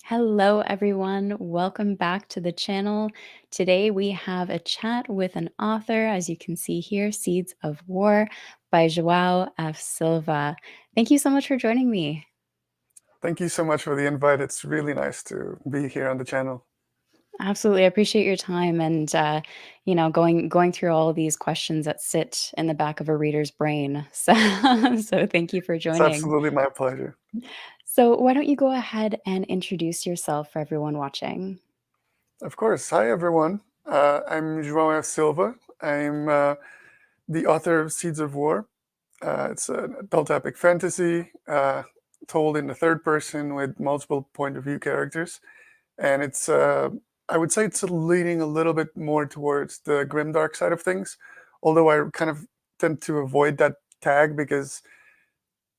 Hello, everyone. Welcome back to the channel. Today we have a chat with an author, as you can see here, Seeds of War by João F. Silva. Thank you so much for joining me. Thank you so much for the invite. It's really nice to be here on the channel. Absolutely, I appreciate your time and going through all of these questions that sit in the back of a reader's brain. So thank you for It's joining. absolutely my pleasure. So why don't you go ahead and introduce yourself for everyone watching? Of course. Hi, everyone. I'm João F. Silva. I'm the author of Seeds of War. It's an adult epic fantasy told in the third person with multiple point of view characters. And I would say it's leaning a little bit more towards the grimdark side of things, although I kind of tend to avoid that tag because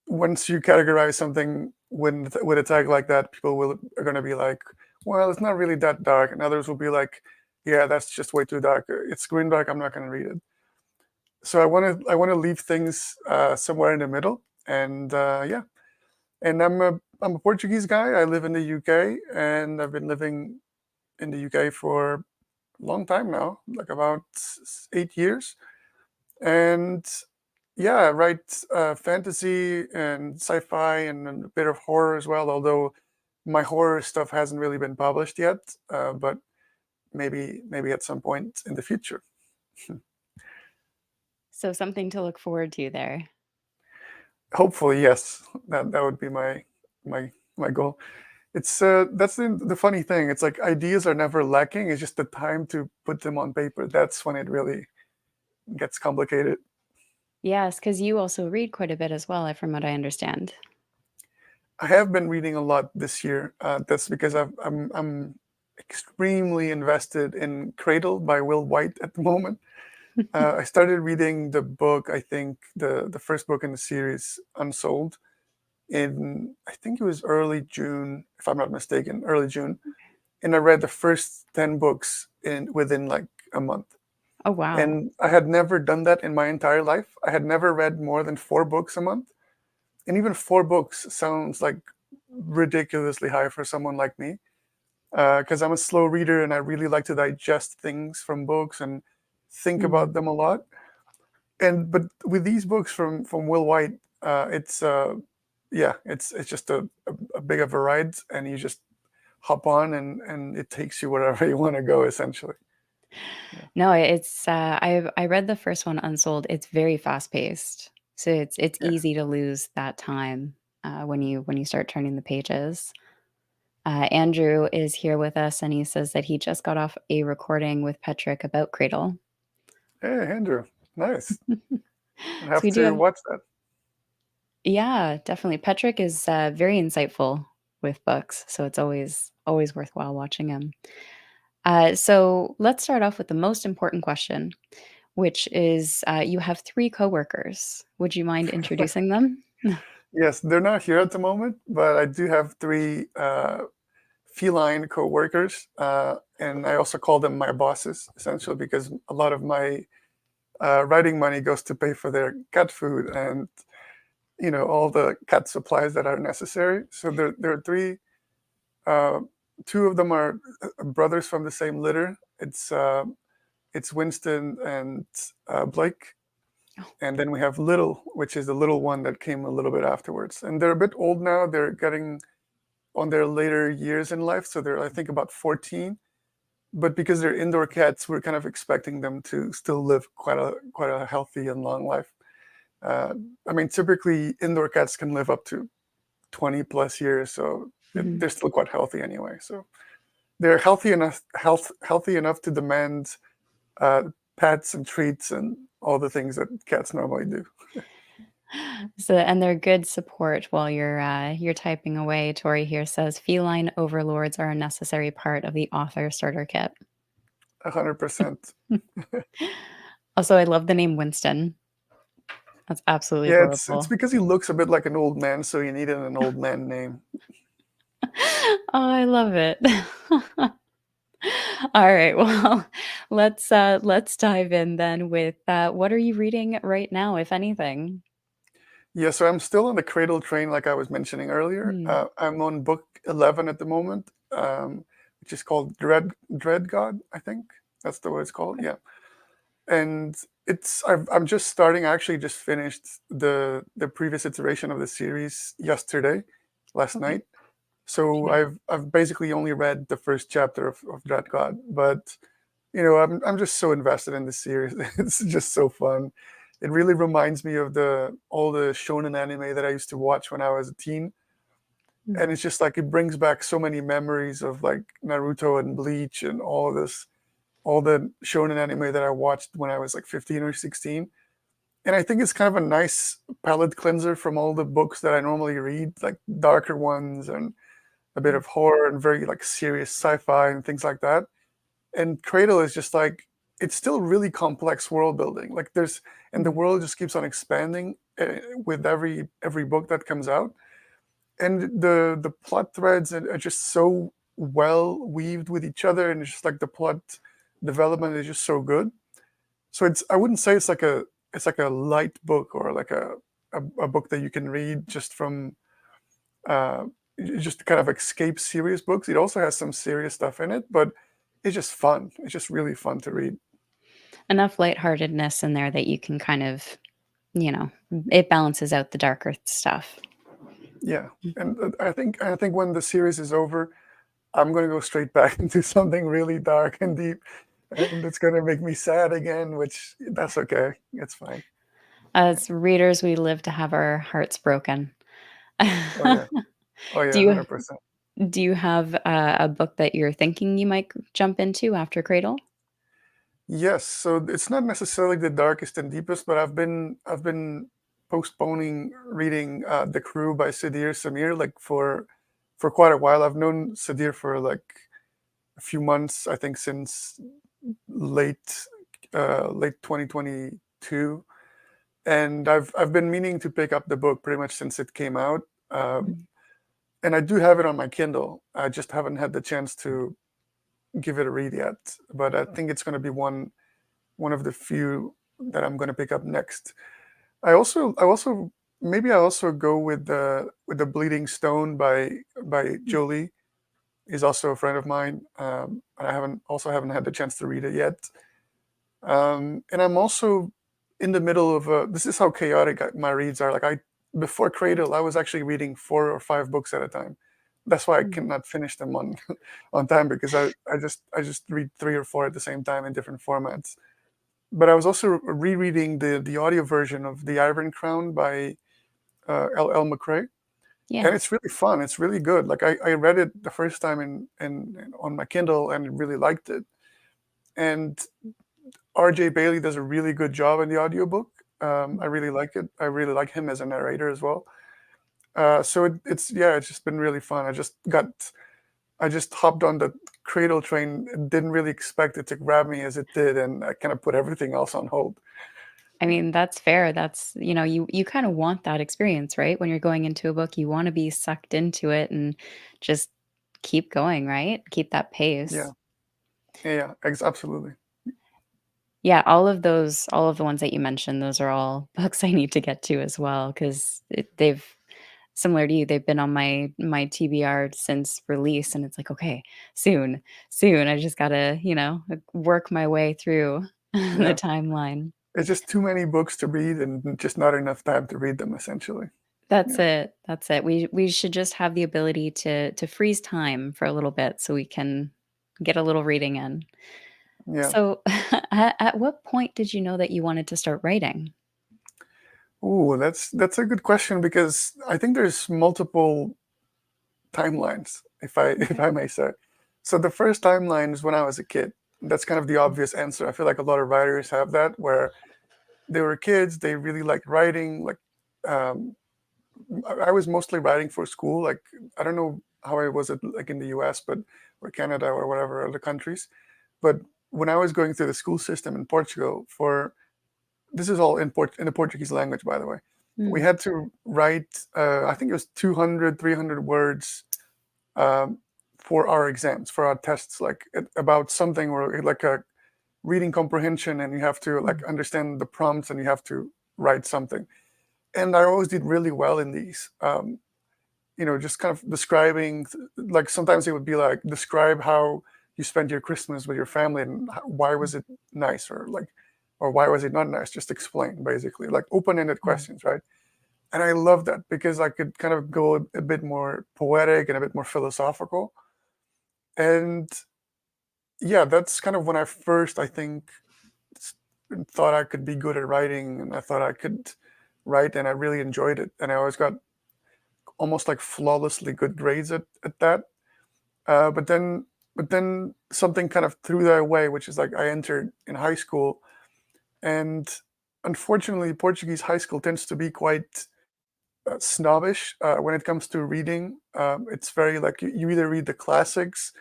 once you categorize something with a tag like that, are going to be like, well, it's not really that dark, and others will be like, yeah, that's just way too dark. It's green dark. I'm not going to read it. So I want to leave things somewhere in the middle, and yeah. And I'm a Portuguese guy. I live in the UK, and I've been living in the UK for a long time now, like about 8 years. And yeah, I write fantasy and sci-fi and a bit of horror as well. Although my horror stuff hasn't really been published yet, but maybe at some point in the future. So something to look forward to there. Hopefully, yes. That would be my goal. It's that's the funny thing. It's like ideas are never lacking. It's just the time to put them on paper. That's when it really gets complicated. Yes, because you also read quite a bit as well, from what I understand. I have been reading a lot this year. That's because I'm extremely invested in Cradle by Will White at the moment. I started reading the book, I think the first book in the series, Unsold, in I think it was early June, if I'm not mistaken, early June. And I read the first 10 books in within like a month. Oh, wow. And I had never done that in my entire life. I had never read more than 4 books a month. And even 4 books sounds like ridiculously high for someone like me, because I'm a slow reader and I really like to digest things from books and think about Mhm. them a lot. And but with these books from Will White, it's yeah, it's just a big of a ride, and you just hop on and it takes you wherever you want to go essentially. Yeah. No, it's, I read the first one, Unsold. It's very fast-paced, so it's Yeah. easy to lose that time, when you start turning the pages. Andrew is here with us, and he says that he just got off a recording with Patrick about Cradle. Hey, Andrew, nice. I So have we do to have watch that. Yeah, definitely. Patrick is, very insightful with books, so it's always worthwhile watching him. So let's start off with the most important question, which is, you have 3 coworkers. Would you mind introducing them? Yes, they're not here at the moment, but I do have 3 feline coworkers, and I also call them my bosses, essentially, because a lot of my writing money goes to pay for their cat food and all the cat supplies that are necessary. So there are 3. Uh, 2 of them are brothers from the same litter. It's Winston and Blake, Oh, and then we have Little, which is the little one that came a little bit afterwards. And they're a bit old now. They're getting on their later years in life, so they're I think about 14. But because they're indoor cats, we're kind of expecting them to still live quite a healthy and long life. Uh, I mean, typically indoor cats can live up to 20 plus years, so mhm. they're still quite healthy anyway. So they're healthy enough to demand uh, pets and treats and all the things that cats normally do. So and they're good support while you're typing away. Tori here says, "Feline overlords are a necessary part of the author starter kit." 100%. Also, I love the name Winston. That's absolutely Yeah, it's adorable. because he looks a bit like an old man, so you needed an old man name. Oh, I love it. All right, well, let's dive in then with, what are you reading right now, if anything? Yeah, so I'm still on the cradle train, like I was mentioning earlier. Mm, I'm on book 11 at the moment, which is called Dread God, I think. That's the way it's called. okay. Yeah. And I'm just starting. I actually just finished the previous iteration of the series yesterday, last Okay. night. So Yeah. I've basically only read the first chapter of Dread God, but I'm just so invested in this series. It's just so fun. It really reminds me of the all the shonen anime that I used to watch when I was a teen. And Mhm. it's just like it brings back so many memories of like Naruto and Bleach and all of this, all the shonen anime that I watched when I was like 15 or 16. And I think it's kind of a nice palate cleanser from all the books that I normally read, like darker ones and a bit Mm, of horror and very like serious sci-fi and things like that. And Cradle is just like it's still really complex world building. Like and the mm, world just keeps on expanding with every book that comes out. And the plot threads are just so well weaved with each other, and it's just like the plot development is just so good. So I wouldn't say it's like a light book or like a book that you can read just from uh, just to kind of escape serious books. It also has some serious stuff in it, but it's just fun. It's just really fun to read. enough lightheartedness in there that you can kind of, you know, it balances out the darker stuff. Yeah, Mm. and I think when the series is over, I'm going to go straight back into something really dark and deep, and it's going to make me sad again. Which that's okay. It's fine. As readers, we live to have our hearts broken. Oh yeah. Oh Do yeah. you 100%. do you have a book that you're thinking you might jump into after Cradle? Yes, so it's not necessarily the darkest and deepest, but I've been postponing reading The Crew by Sadir Samir like for quite a while. I've known Sadir for like a few months, I think since late late 2022, and I've been meaning to pick up the book pretty much since it came out. Mm, And I do have it on my Kindle. I just haven't had the chance to give it a read yet, but I think it's going to be one of the few that I'm going to pick up next. I also maybe I also go with the Bleeding Stone by mm. Jolie. He's also a friend of mine, and I haven't had the chance to read it yet. And I'm also in the middle of this is how chaotic my reads are. Like I before Cradle, I was actually reading 4 or 5 books at a time. That's why I Mm. cannot finish them on on time because I just read 3 or 4 at the same time in different formats. But I was also rereading the audio version of The Iron Crown by L. McRae, and Yeah. it's really fun. It's really good. Like I read it the first time on my Kindle and really liked it. And R.J. Bailey does a really good job in the audiobook. I Mm. really like it. I really like him as a narrator as well. So it's just been really fun. I just hopped on the Cradle train and didn't really expect it to grab me as it did, and I kind of put everything else on hold. I mean, that's fair. That's, you kind of want that experience, right? When you're going into a book, you want to be sucked into it and just keep going, right? Keep that Yeah, pace. yeah, absolutely. Yeah, all of the ones that you mentioned, those are all books I need to get to as well because they've similar to you, they've been on my TBR since release, and it's like, okay, soon, soon. I just gotta, work my way through the Yeah. timeline. It's just too many books to read and just not enough time to read them, essentially. That's Yeah. it. That's it. We should just have the ability to freeze time for a little bit so we can get a little reading in. Yeah. So, at what point did you know that you wanted to start writing? Ooh, that's a good question because I think there's multiple timelines, if I if Okay. I may say. So the first timeline is when I was a kid. That's kind of the obvious answer. I feel like a lot of writers have that where they were kids, they really liked writing. Like um, I was mostly writing for school. Like I don't know how I was like in the US, but or Canada or whatever other countries. But when I was going through the school system in Portugal for this is all in the Portuguese language, by the way. We Mm, had to write, I think it was 200, 300 words um, for our exams, for our tests, like about something or like a reading comprehension, and you have to like mm, understand the prompts and you have to write something. and I always did really well in these. Just kind of describing, like sometimes it would be like, describe how you spent your Christmas with your family and why was it nice, or like, or why was it not nice? Just explain, basically, like open-ended Mm, questions, right? And I love that because I could kind of go a bit more poetic and a bit more philosophical. And yeah, that's kind of when I first, I think, s- thought I could be good at writing, and I thought I could write, and I really enjoyed it. And I always got almost like flawlessly good grades at that. But then something kind of threw that away, which is like I entered in high school, and unfortunately, Portuguese high school tends to be quite snobbish when it comes to reading. It's very like you either read the classics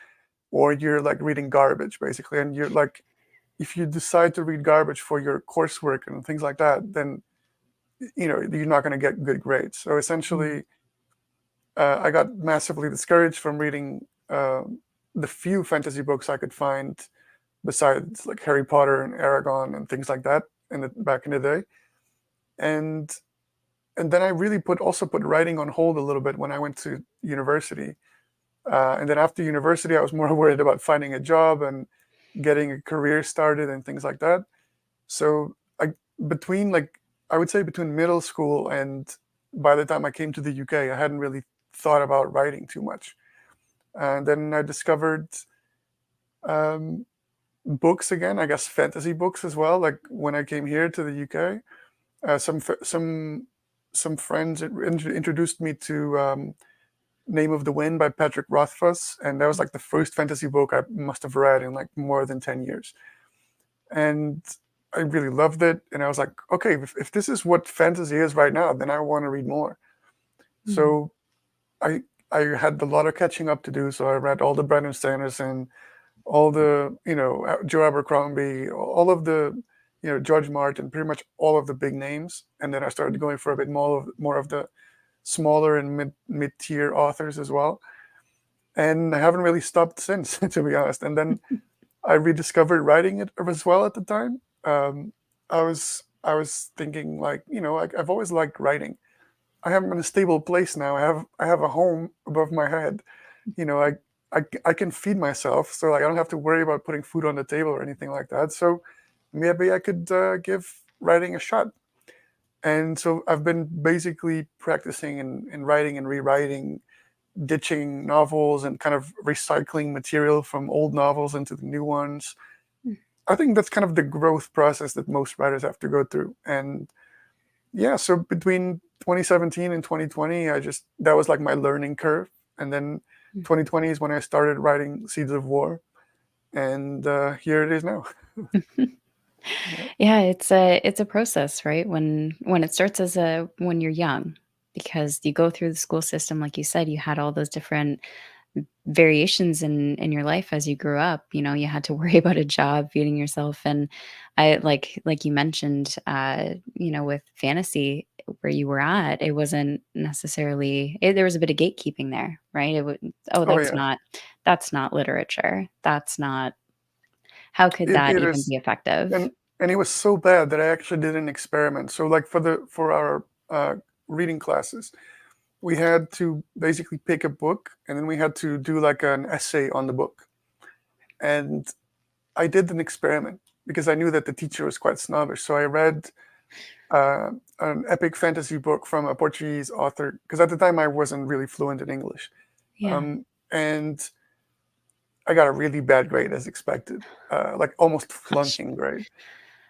or you're like reading garbage, basically. And you're like, if you decide to read garbage for your coursework and things like that, then you're not going to get good grades. So mm, essentially, I got massively discouraged from reading the few fantasy books I could find besides like Harry Potter and Aragon and things like that back in the day. And and then I really put writing on hold a little bit when I went to university. And then after university, I was more worried about finding a job and getting a career started and things like that. So between like I would say between middle school and by the time I came to the UK, I hadn't really thought about writing too much. And then I discovered um, books again, I guess fantasy books as well. Like when I came here to the UK, some friends introduced me to Name of the Wind by Patrick Rothfuss, and that was like the first fantasy book I must have read in like more than 10 years. And I really loved it, and I was like, okay, if this is what fantasy is right now, then I want to read more. mm, So I I had a lot of catching up to do, so I read all the Brandon Sanderson, all the Joe Abercrombie, all of the George Martin, pretty much all of the big names, and then I started going for a bit more of the smaller and mid tier authors as well. And I haven't really stopped since, to be honest. And then I rediscovered writing it as well at the time. I was thinking like I've always liked writing. I am in a stable place now. I have a home above my head. You know, I can feed myself, so like I don't have to worry about putting food on the table or anything like that. So maybe I could give writing a shot. And so I've been basically practicing and writing and rewriting, ditching novels and kind of recycling material from old novels into the new ones. mm. I think that's kind of the growth process that most writers have to go through. And yeah, so between 2017 and 2020, that was like my learning curve. And then 2020 is when I started writing Seeds of War, and here it is now. Yeah. Yeah, it's a process, right? When it starts as a when you're young, because you go through the school system, like you said, you had all those different variations in your life as you grew up. You had to worry about a job, feeding yourself, and I like you mentioned, with fantasy where you were at, it wasn't necessarily there was a bit of gatekeeping there, right? It would, oh, Oh yeah, that's not literature. That's not how could that it even is, be effective? and it was so bad that I actually did an experiment. So like for our reading classes, we had to basically pick a book, and then we had to do like an essay on the book. And I did an experiment because I knew that the teacher was quite snobbish. So I read uh, an epic fantasy book from a Portuguese author, because at the time I wasn't really fluent in English. Yeah. And I got a really bad grade as expected, like almost Gosh. flunking grade.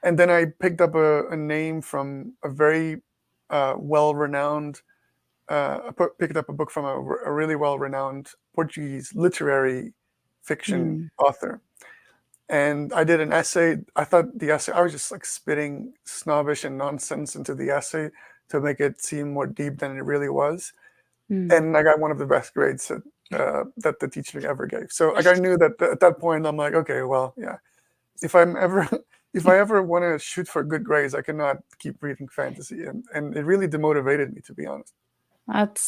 And then I picked up a name from a very well-renowned, picked up a book from a really well-renowned Portuguese literary fiction Mm, author. And I did an essay. I thought the essay, I was just like spitting snobbish and nonsense into the essay to make it seem more deep than it really was. mm. And I got one of the best grades that the teacher ever gave. So like I knew that at that point I'm like, okay, well, yeah, if I'm ever if I ever want to shoot for good grades, I cannot keep reading fantasy, and it really demotivated me, to be honest.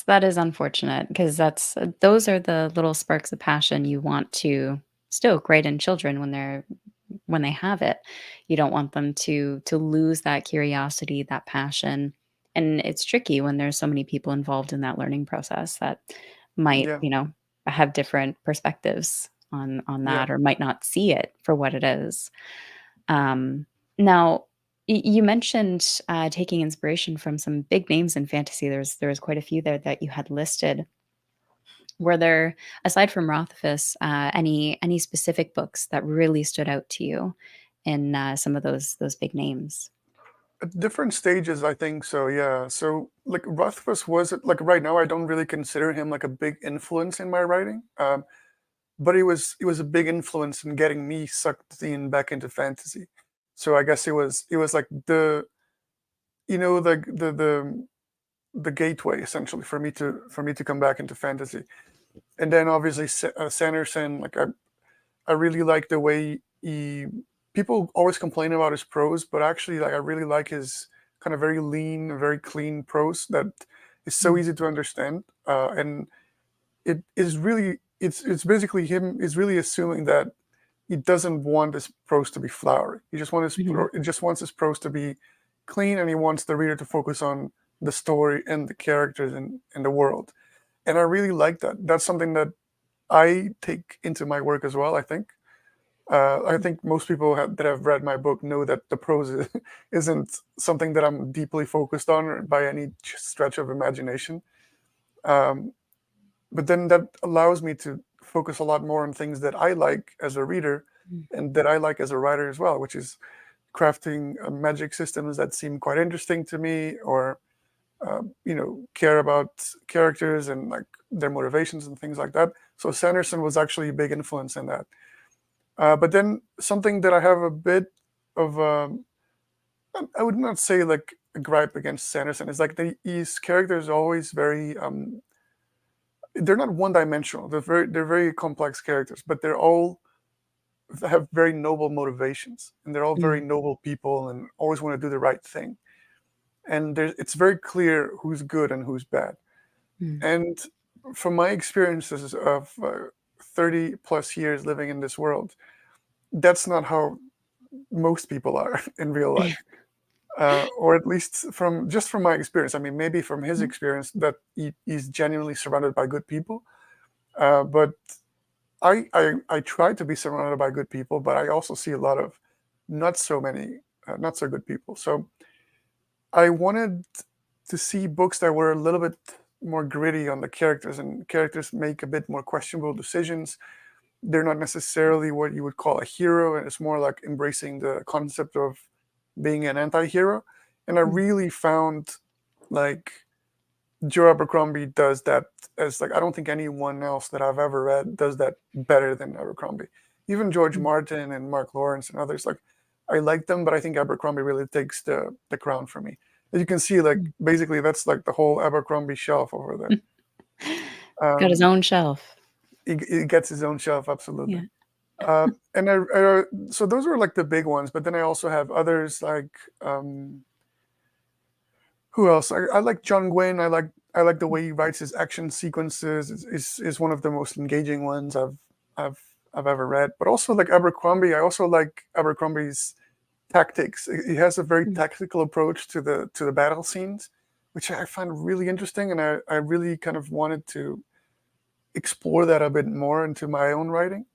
That is unfortunate because those are the little sparks of passion you want to stoke, right, in children when they have it. You don't want them to lose that curiosity, that passion, And it's tricky when there's so many people involved in that learning process that might, Yeah, have different perspectives on yeah. that or might not see it for what it is. Um, Now, you mentioned taking inspiration from some big names in fantasy. There was quite a few there that you had listed. Were there, aside from Rothfuss, any specific books that really stood out to you in some of those big names? At different stages, I think so, yeah. So, like, Rothfuss was like, right now, I don't really consider him like a big influence in my writing, but he was a big influence in getting me sucked in back into fantasy. So I guess it was like the gateway essentially for me to come back into fantasy. And then obviously Sanderson, like I really like the way he. People always complain about his prose, but actually, like I really like his kind of very lean, very clean prose that is so Mm, easy to understand, and it's basically him is really assuming that he doesn't want his prose to be flowery. mhm, He just wants his prose to be clean, and he wants the reader to focus on the story and the characters and the world. And I really like that. That's something that I take into my work as well. I think most people that have read my book know that the prose isn't something that I'm deeply focused on by any stretch of imagination. Um, but then that allows me to focus a lot more on things that I like as a reader mm, and that I like as a writer as well, which is crafting magic systems that seem quite interesting to me, or care about characters and like their motivations and things like that. So Sanderson was actually a big influence in that. But then something that I have a bit of, I would not say like a gripe against Sanderson, is like his characters are always very, they're not one dimensional. They're very complex characters, but they're all have very noble motivations, and they're all very mm, noble people and always want to do the right thing. And it's very clear who's good and who's bad. mm, And from my experiences of 30 plus years living in this world, that's not how most people are in real life. Or at least from my experience. I mean, maybe from his mm, experience that he's genuinely surrounded by good people. But I try to be surrounded by good people, but I also see a lot of not so many not so good people. So I wanted to see books that were a little bit more gritty on the characters, and characters make a bit more questionable decisions. They're not necessarily what you would call a hero, and it's more like embracing the concept of being an anti-hero. And I mm, really found like Joe Abercrombie does that, as like I don't think anyone else that I've ever read does that better than Abercrombie. Even George mm, Martin and Mark Lawrence and others, like I like them, but I think Abercrombie really takes the crown for me. As you can see, like mm. basically that's like the whole Abercrombie shelf over there. Got his Um, own shelf. he gets his own shelf, absolutely. Yeah. And so those were like the big ones, but then I also have others like who else? I like John Gwynn. I like the way he writes his action sequences. Is one of the most engaging ones I've I've ever read. But also like Abercrombie. I also like Abercrombie's tactics. He has a very Mm, tactical approach to the battle scenes, which I find really interesting, and I really kind of wanted to explore that a bit more into my own writing.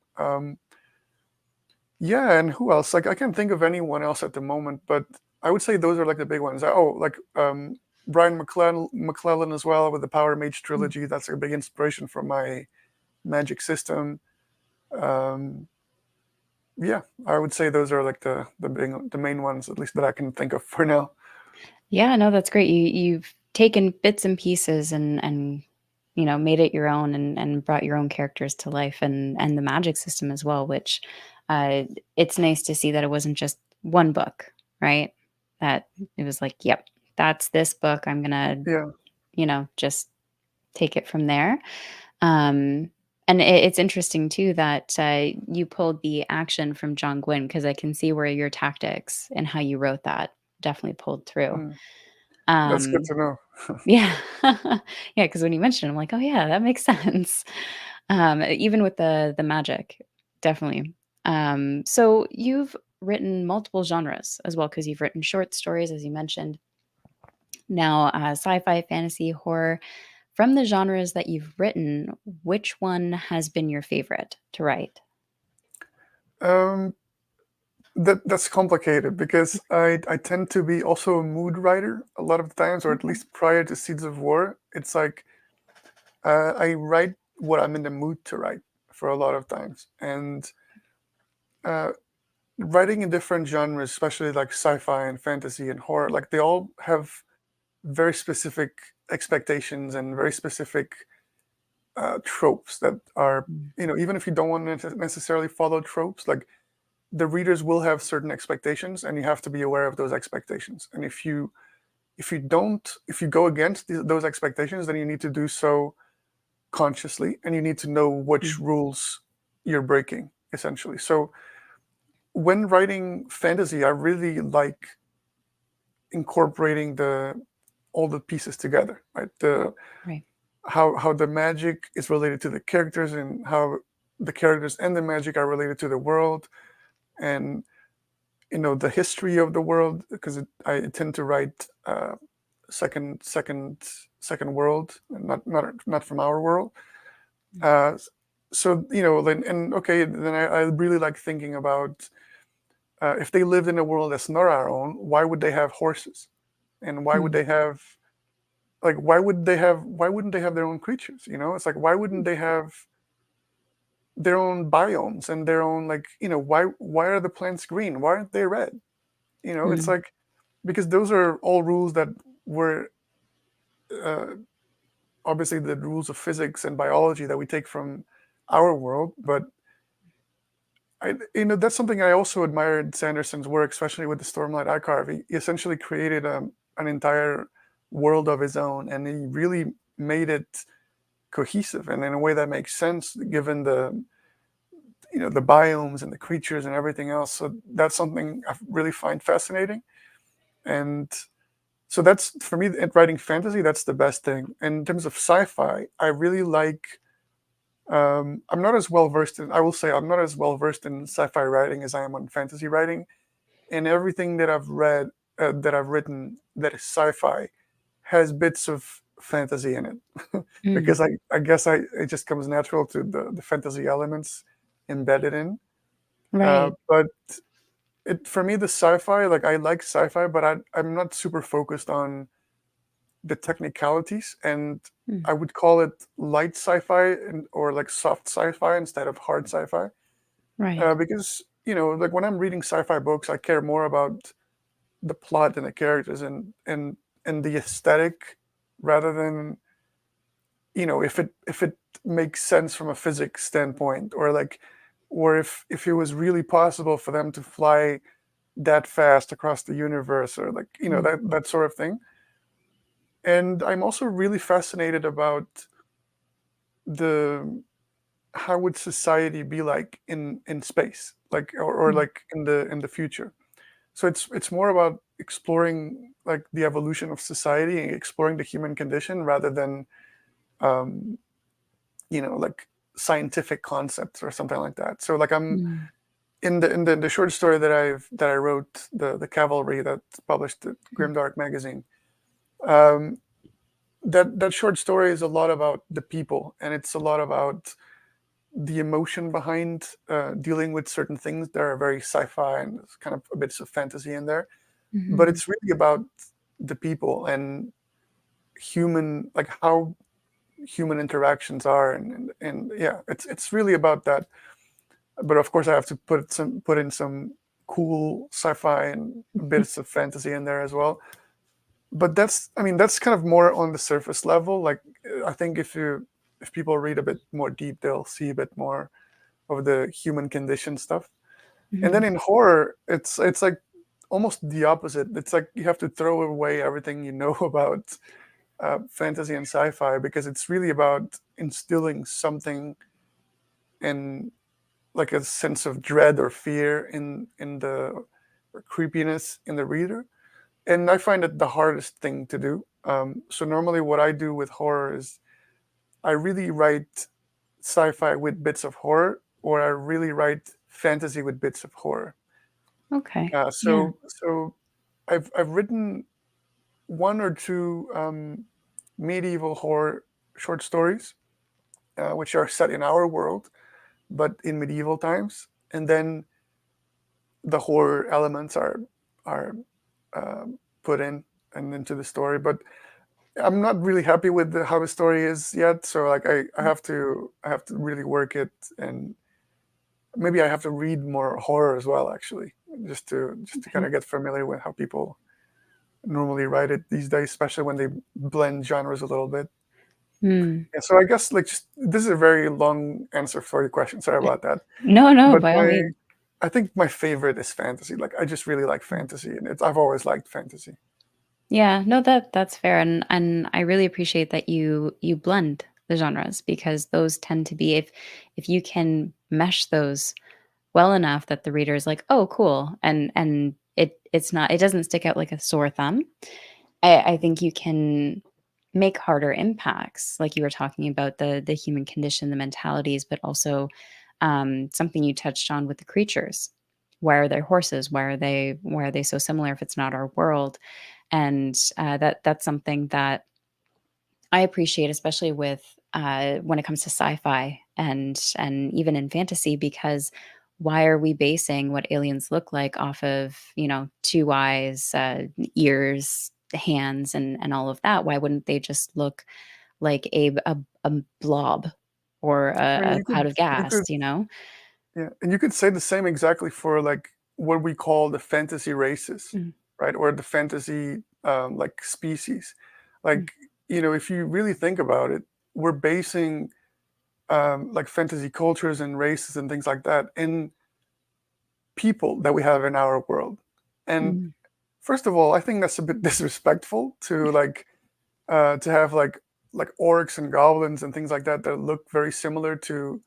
Yeah, and who else? Like I can't think of anyone else at the moment, but I would say those are like the big ones. Oh, like Brian McClellan as well with the Power Mage mm. trilogy. That's a big inspiration for my magic system. Um, yeah, I would say those are like the main ones, at least that I can think of for now. Yeah, no, that's great. You've taken bits and pieces and made it your own and brought your own characters to life and the magic system as well, which uh it's nice to see that it wasn't just one book, right? That it was like, yep, that's this book. I'm gonna, Yeah. just take it from there. Um and it's interesting too that you pulled the action from John Gwynn because I can see where your tactics and how you wrote that definitely pulled through. Mm, that's good Um, to know. yeah. Yeah, because when you mentioned it, I'm like, "Oh, yeah, that makes sense." Even with the magic, definitely. So you've written multiple genres as well, because 'cause you've written short stories, as you mentioned. Now, sci-fi, fantasy, horror, from the genres that you've written, which one has been your favorite to write? Um, that's complicated because I tend to be also a mood writer a lot of times, or at Okay. least prior to Seeds of War. It's like I write what I'm in the mood to write for a lot of times, and uh, writing in different genres, especially like sci-fi and fantasy and horror, like they all have very specific expectations and very specific tropes that are, Mm, even if you don't want to necessarily follow tropes, like the readers will have certain expectations, and you have to be aware of those expectations. And if you go against those expectations, then you need to do so consciously, and you need to know which mm, rules you're breaking, essentially. So when writing fantasy, I really like incorporating the all the pieces together, right? The right. how the magic is related to the characters, and how the characters and the magic are related to the world, and the history of the world, because I tend to write second second second world, not from our world. Mm, uh, so then, and okay, then I really like thinking about if they lived in a world that's not our own, why would they have horses, and why would mm, they have why wouldn't they have their own creatures? It's like, why wouldn't they have their own biomes and their own, like, why are the plants green, why aren't they red? It's mm, like, because those are all rules that were uh, obviously the rules of physics and biology that we take from our world. But that's something I also admired Sanderson's work, especially with the Stormlight Archive. He essentially created an entire world of his own, and he really made it cohesive and in a way that makes sense given the biomes and the creatures and everything else. So that's something I really find fascinating. And so that's, for me, in writing fantasy, that's the best thing. And in terms of sci-fi, I really like. I'm not as well versed in. I will say I'm not as well versed in sci-fi writing as I am on fantasy writing. And everything that I've read, that I've written, that is sci-fi, has bits of fantasy in it, mm. because I guess it just comes natural to the fantasy elements embedded in. Right. But for me, the sci-fi, like, I like sci-fi, but I'm not super focused on the technicalities, and Mm, I would call it light sci-fi, or like soft sci-fi instead of hard sci-fi, right. because like when I'm reading sci-fi books, I care more about the plot and the characters, and the aesthetic, rather than if it makes sense from a physics standpoint, or like, or if it was really possible for them to fly that fast across the universe, or like Mm, that sort of thing. And I'm also really fascinated about the how would society be like in space, like, or mm, like in the future. So it's more about exploring like the evolution of society and exploring the human condition, rather than um, like scientific concepts or something like that. So like, I'm mm, in the short story that I wrote, the cavalry, that's published at mm, Grimdark magazine. Um, that short story is a lot about the people, and it's a lot about the emotion behind dealing with certain things that are very sci-fi, and there's kind of a bit of fantasy in there. But mhm, it's really about the people and human, like how human interactions are, and yeah, it's really about that. But of course, I have to put in some cool sci-fi and bits of fantasy in there as well. But that's kind of more on the surface level. Like, I think if people read a bit more deep, they'll see a bit more of the human condition stuff. And then mhm. in horror, it's like almost the opposite. It's like you have to throw away everything you know about fantasy and sci-fi, because it's really about instilling something in, like, a sense of dread or fear in the or creepiness in the reader. And I find it the hardest thing to do. So normally, what I do with horror is I really write sci-fi with bits of horror, or I really write fantasy with bits of horror. Okay. Yeah. So I've written one or two medieval horror short stories, which are set in our world, but in medieval times, and then the horror elements are put in and into the story. But I'm not really happy with how the story is yet. So like I have to really work it, and maybe I have to read more horror as well, actually, just to kind Okay. of get familiar with how people normally write it these days, especially when they blend genres a little bit. Hmm. Yeah, so I guess like this is a very long answer for your question. Sorry about that. No, no, But by all means. I think my favorite is fantasy. Like I just really like fantasy, and I've always liked fantasy. Yeah, no, that's fair, and I really appreciate that you blend the genres because those tend to be if you can mesh those well enough that the reader is like, "Oh, cool," and it doesn't stick out like a sore thumb. I think you can make harder impacts, like you were talking about the human condition, the mentalities, but also something you touched on with the creatures. Why are they horses? Why are they so similar if it's not our world? And that's something that I appreciate, especially with when it comes to sci-fi and even in fantasy, because why are we basing what aliens look like off of two eyes, ears, hands, and all of that? Why wouldn't they just look like a blob or I mean, a you cloud could of you gas? could yeah, and you could say the same exactly for like what we call the fantasy races, Mm, right? Or the fantasy like species. mm, Like if you really think about it, we're basing like fantasy cultures and races and things like that in people that we have in our world. And mm, first of all, I think that's a bit disrespectful to have like orcs and goblins and things like that that look very similar to,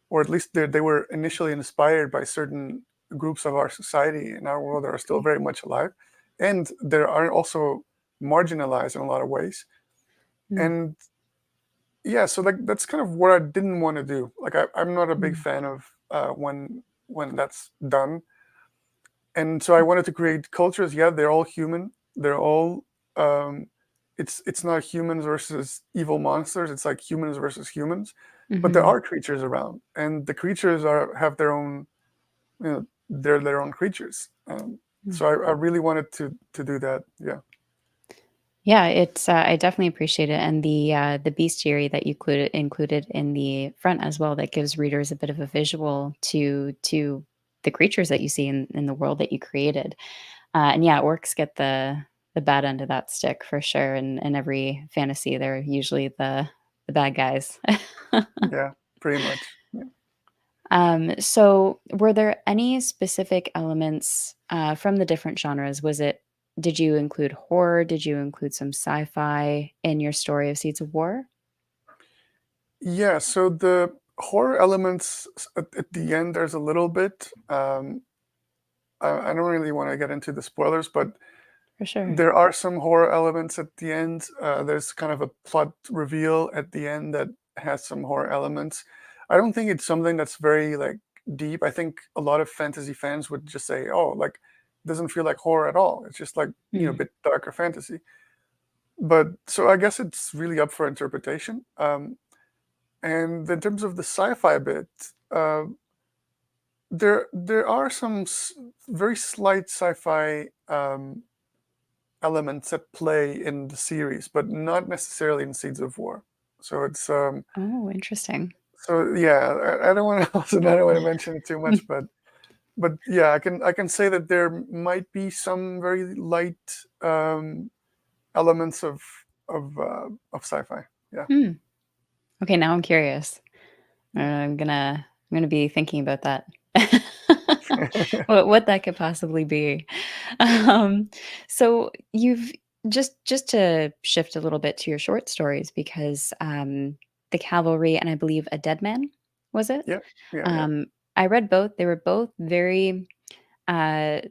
or at least they were initially inspired by certain groups of our society in our world that are still very much alive, and they are also marginalized in a lot of ways. mm, And yeah, so like that's kind of what I didn't want to do. Like I'm not a big mm, fan of when that's done. And so I wanted to create cultures. Yeah, they're all human. They're all um, it's not humans versus evil monsters. It's like humans versus humans. But there mhm, are creatures around, and the creatures are have their own. They're their own creatures. mm. So I really wanted to do that. Yeah, Yeah, it's I definitely appreciate it, and the bestiary that you included in the front as well, that gives readers a bit of a visual to the creatures that you see in the world that you created. And yeah, orcs get the bad end of that stick for sure. In every fantasy, they're usually the bad guys. yeah, pretty much. Yeah. So were there any specific elements from the different genres? Did you include horror? Did you include some sci-fi in your story of Seeds of War? Yeah, so the horror elements at the end, there's a little bit. I don't really want to get into the spoilers, but For sure. there are some horror elements at the end. There's kind of a plot reveal at the end that has some horror elements. I don't think it's something that's very like deep. I think a lot of fantasy fans would just say, "Oh, like it doesn't feel like horror at all. It's just like a Mm, bit darker fantasy." But so I guess it's really up for interpretation. And in terms of the sci-fi bit, uh, there are some very slight sci-fi elements at play in the series, but not necessarily in Seeds of War. So it's oh, interesting. so yeah. I don't want to also I don't want to mention it too much, but yeah, I can say that there might be some very light elements of sci-fi. Yeah. Hmm. Okay, now I'm curious. I'm gonna be thinking about that. What that could possibly be. Um, so you've just to shift a little bit to your short stories because the cavalry and I believe a dead man was it? Yeah. Yeah. Yeah. Um, I read both. They were both very uh,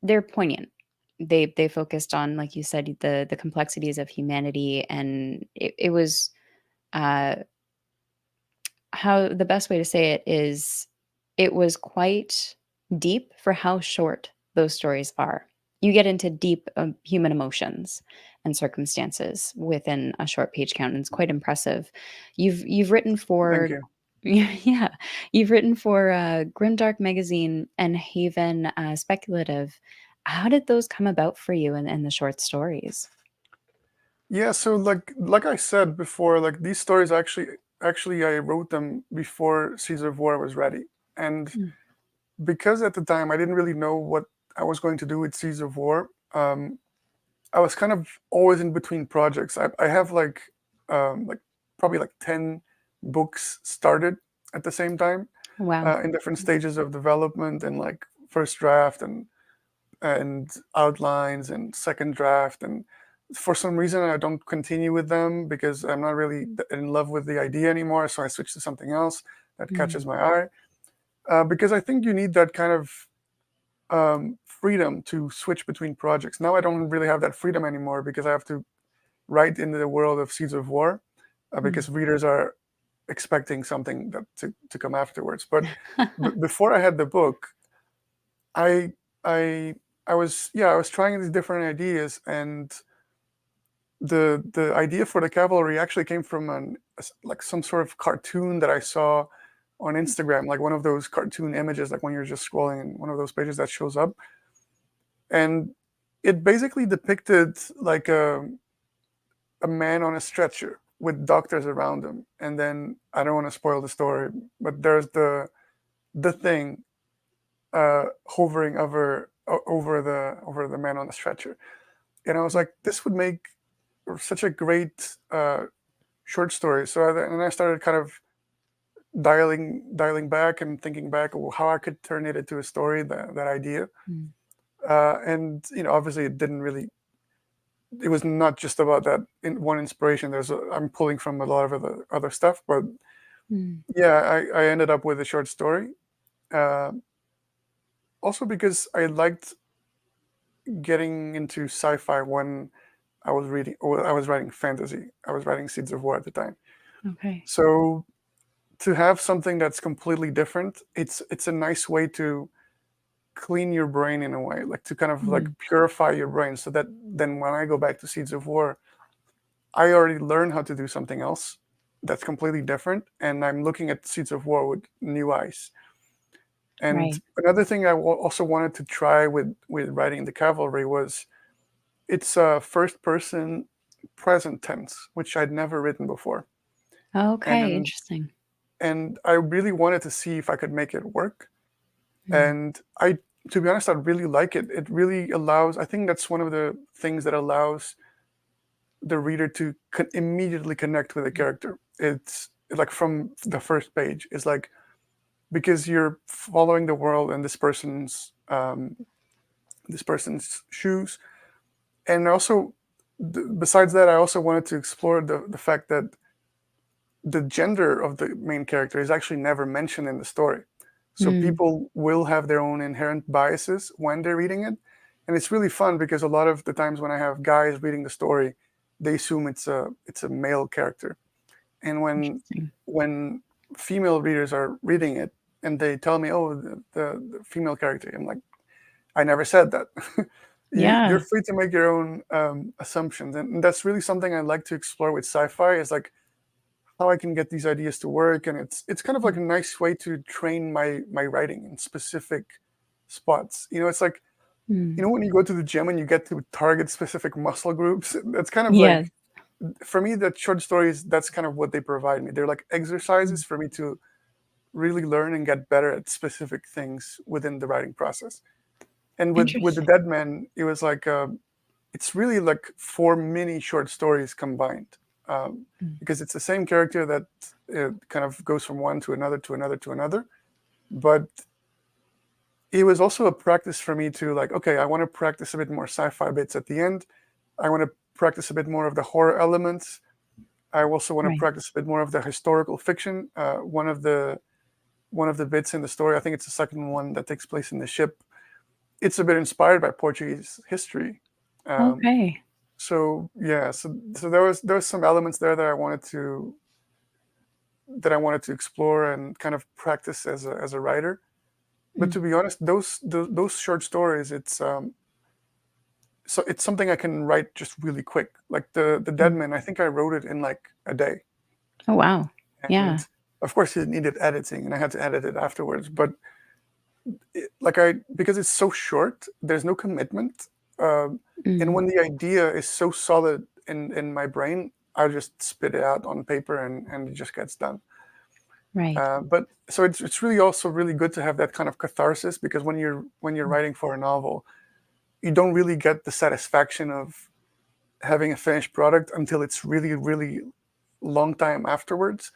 they're poignant. They focused on, like you said, the complexities of humanity, and it was uh, how the best way to say it is it was quite deep for how short those stories are. You get into deep human emotions, and circumstances within a short page count, and it's quite impressive. You've written Thank for you. yeah, you've written for, Grimdark Magazine and Haven, Speculative. How did those come about for you and the short stories? Yeah, so like I said before, like these stories actually I wrote them before Caesar of War was ready. And Mm, because at the time I didn't really know what I was going to do with Caesar of War, I was kind of always in between projects. I have like probably like 10 books started at the same time, wow. in different stages of development, and like first draft and outlines and second draft. And for some reason I don't continue with them because I'm not really in love with the idea anymore, so I switch to something else that Mm, catches my eye, because I think you need that kind of freedom to switch between projects. Now I don't really have that freedom anymore because I have to write into the world of Seeds of War, mm. because readers are expecting something to come afterwards. But before I had the book, I I I was trying these different ideas, and the idea for the cavalry actually came from like some sort of cartoon that I saw on Instagram, like one of those cartoon images, like when you're just scrolling in one of those pages that shows up, and it basically depicted like a man on a stretcher with doctors around him, and then I don't want to spoil the story, but there's the thing hovering over the man on the stretcher, and I was like, this would make such a great short story. So and I started kind of dialing back and thinking back how I could turn it into a story, that idea. Mm, And obviously it didn't really. It was not just about that one inspiration. I'm pulling from a lot of other stuff, but mm. yeah, I ended up with a short story. Uh, Also because I liked getting into sci-fi when I was writing fantasy. I was writing Seeds of War at the time. Okay. So to have something that's completely different, it's a nice way to clean your brain in a way, like to kind of like Mm, purify your brain, so that then when I go back to Seeds of War, I already learned how to do something else that's completely different, and I'm looking at Seeds of War with new eyes. And right. another thing also wanted to try with writing the cavalry was it's a first person present tense, which I'd never written before. Okay, And interesting. I really wanted to see if I could make it work. Mm, And to be honest, I really like it. It really allows. I think that's one of the things that allows the reader to immediately connect with the character. It's like from the first page. It's like because you're following the world in this person's shoes, and also besides that, I also wanted to explore the fact that the gender of the main character is actually never mentioned in the story. So mm, people will have their own inherent biases when they're reading it. And it's really fun because a lot of the times when I have guys reading the story, they assume it's a male character. And interesting. when female readers are reading it and they tell me, "Oh, the female character," I'm like, "I never said that." You're Yeah. free to make your own assumptions, and that's really something I like to explore with sci-fi. Is like how I can get these ideas to work, and it's kind of like Mm, a nice way to train my writing in specific spots. It's like mm. when you go to the gym and you get to target specific muscle groups. That's kind of Yes. like for me that short stories. That's kind of what they provide me. They're like Mm, exercises for me to really learn and get better at specific things within the writing process. And with the interesting. Dead Man, it was like it's really like four mini short stories combined, Mm, because it's the same character that kind of goes from one to another to another to another. But it was also a practice for me to like, okay, I want to practice a bit more sci-fi bits at the end. I want to practice a bit more of the horror elements. I also want to right. practice a bit more of the historical fiction. One of the bits in the story, I think it's the second one that takes place in the ship. It's a bit inspired by Portuguese history. Um, Okay. so yeah, so there was some elements there that I wanted to explore and kind of practice as a writer. But Mm, to be honest, those short stories, so it's something I can write just really quick. Like the Mm. Deadman, I think I wrote it in like a day, Oh, wow. Yeah. and of course it needed editing, and I had to edit it afterwards. But like I because it's so short, there's no commitment, and Mm. when the idea is so solid in my brain, I just spit it out on paper, and it just gets done. Right. But so it's really also really good to have that kind of catharsis, because when you're Mm. writing for a novel, you don't really get the satisfaction of having a finished product until it's really really long time afterwards.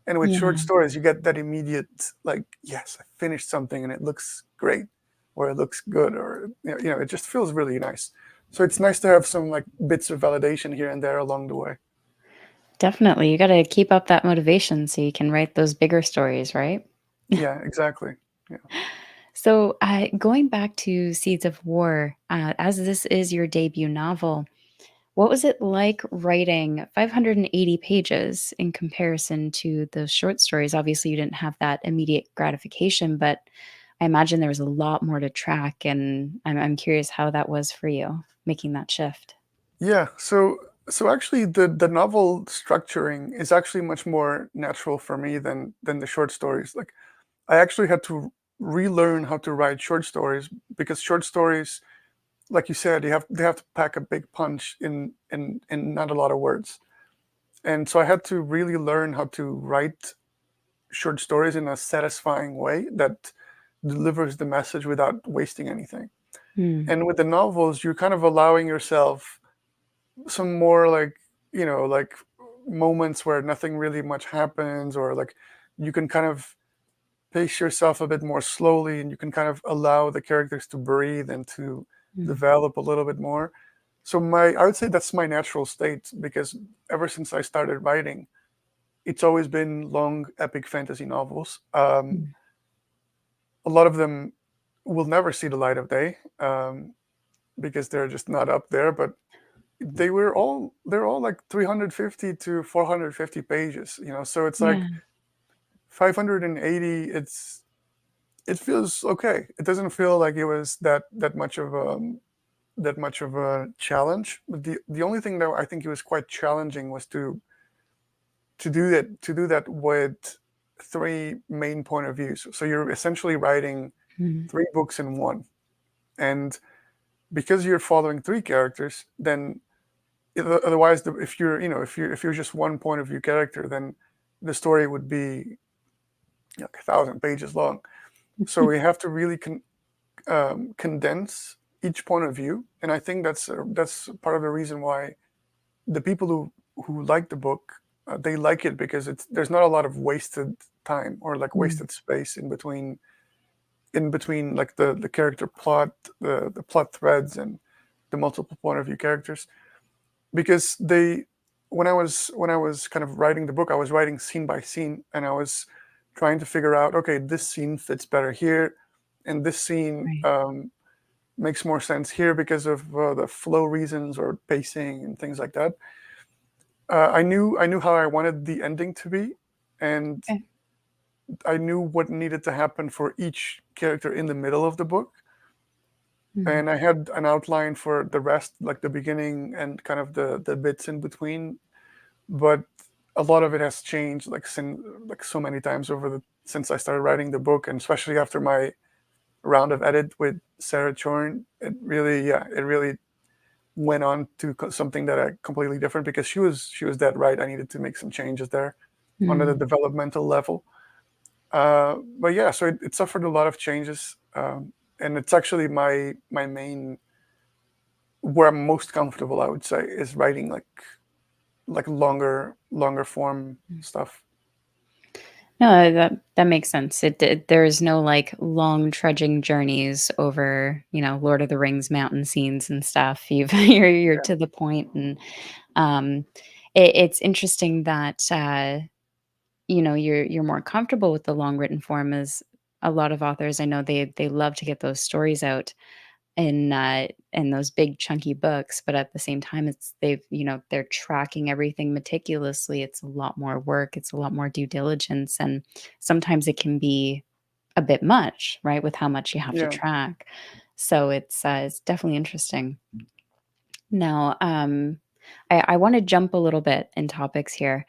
And with short Yeah. stories, you get that immediate, like, yes, I finished something and it looks great, or it looks good, or it just feels really nice. So it's nice to have some like bits of validation here and there along the way. Definitely. You gotta keep up that motivation so you can write those bigger stories, right? Yeah, exactly. Yeah. So, going back to Seeds of War, as this is your debut novel, what was it like writing 580 pages in comparison to those short stories? Obviously, you didn't have that immediate gratification, but I imagine there was a lot more to track, and I'm curious how that was for you, making that shift. Yeah. So actually, the novel structuring is actually much more natural for me than the short stories. Like, I actually had to relearn how to write short stories, because short stories, like you said, they have to pack a big punch in not a lot of words. And so I had to really learn how to write short stories in a satisfying way that delivers the message without wasting anything. Mm, And with the novels, you're kind of allowing yourself some more, like, like moments where nothing really much happens, or like you can kind of pace yourself a bit more slowly, and you can kind of allow the characters to breathe and to mm, develop a little bit more. So I would say that's my natural state, because ever since I started writing, it's always been long epic fantasy novels. mm. A lot of them will never see the light of day, because they're just not up there. But they're all like 350 to 450 pages. So it's like Yeah, 580. It feels okay. It doesn't feel like it was that much of a challenge. But the only thing that I think it was quite challenging was to do that with three main point of views. So you're essentially writing mhm, three books in one, and because you're following three characters, then otherwise, if you're just one point of view character, then the story would be like 1,000 pages long. So we have to really condense each point of view, and I think that's part of the reason why the people who like the book, they like it, because there's not a lot of wasted time, or like mm, wasted space in between like the character plot, the plot threads, and the multiple point of view characters. Because when I was kind of writing the book, I was writing scene by scene, and I was trying to figure out, okay, this scene fits better here, and this scene right. makes more sense here because of the flow reasons, or pacing and things like that. I knew how I wanted the ending to be, and Okay. I knew what needed to happen for each character in the middle of the book, Mm, and I had an outline for the rest, like the beginning and kind of the bits in between. But a lot of it has changed, like so many times since I started writing the book, and especially after my round of edit with Sarah Chorn. It really went on to something that I completely different, because she was dead right. I needed to make some changes there on the mm. developmental level. But yeah, so it suffered a lot of changes, and it's actually my main, where I'm most comfortable, I would say, is writing like longer form stuff. No, that makes sense. There's no, like, long trudging journeys over, Lord of the Rings mountain scenes and stuff. You're Yeah, to the point, and, um, it's interesting that, you're more comfortable with the long written form, as a lot of authors I know they love to get those stories out in those big chunky books, but at the same time, they're tracking everything meticulously. It's a lot more work, it's a lot more due diligence, and sometimes it can be a bit much, right, with how much you have to yeah. track. So it's definitely interesting. Now, I want to jump a little bit in topics here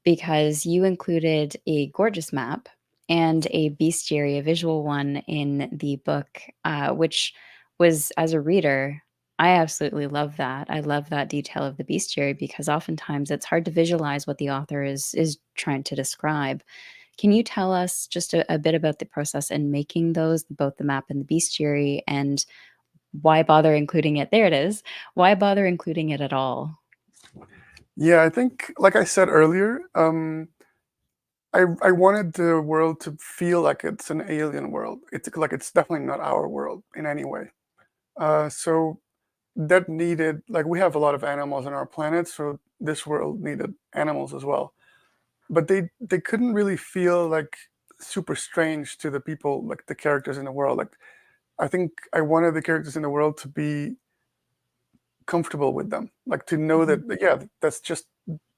because you included a gorgeous map and a bestiary, a visual one in the book, which was, as a reader, I absolutely love that. I love that detail of the bestiary because oftentimes it's hard to visualize what the author is trying to describe. Can you tell us just a bit about the process in making those, both the map and the bestiary, and why bother including it? There it is. Why bother including it at all? Yeah, I think, like I said earlier, I wanted the world to feel like it's an alien world. It's like it's definitely not our world in any way. So that needed, like, we have a lot of animals on our planet, so this world needed animals as well. But they couldn't really feel like super strange to the people, like the characters in the world. Like, I think I wanted the characters in the world to be comfortable with them, like to know Mhm, that, yeah, that's just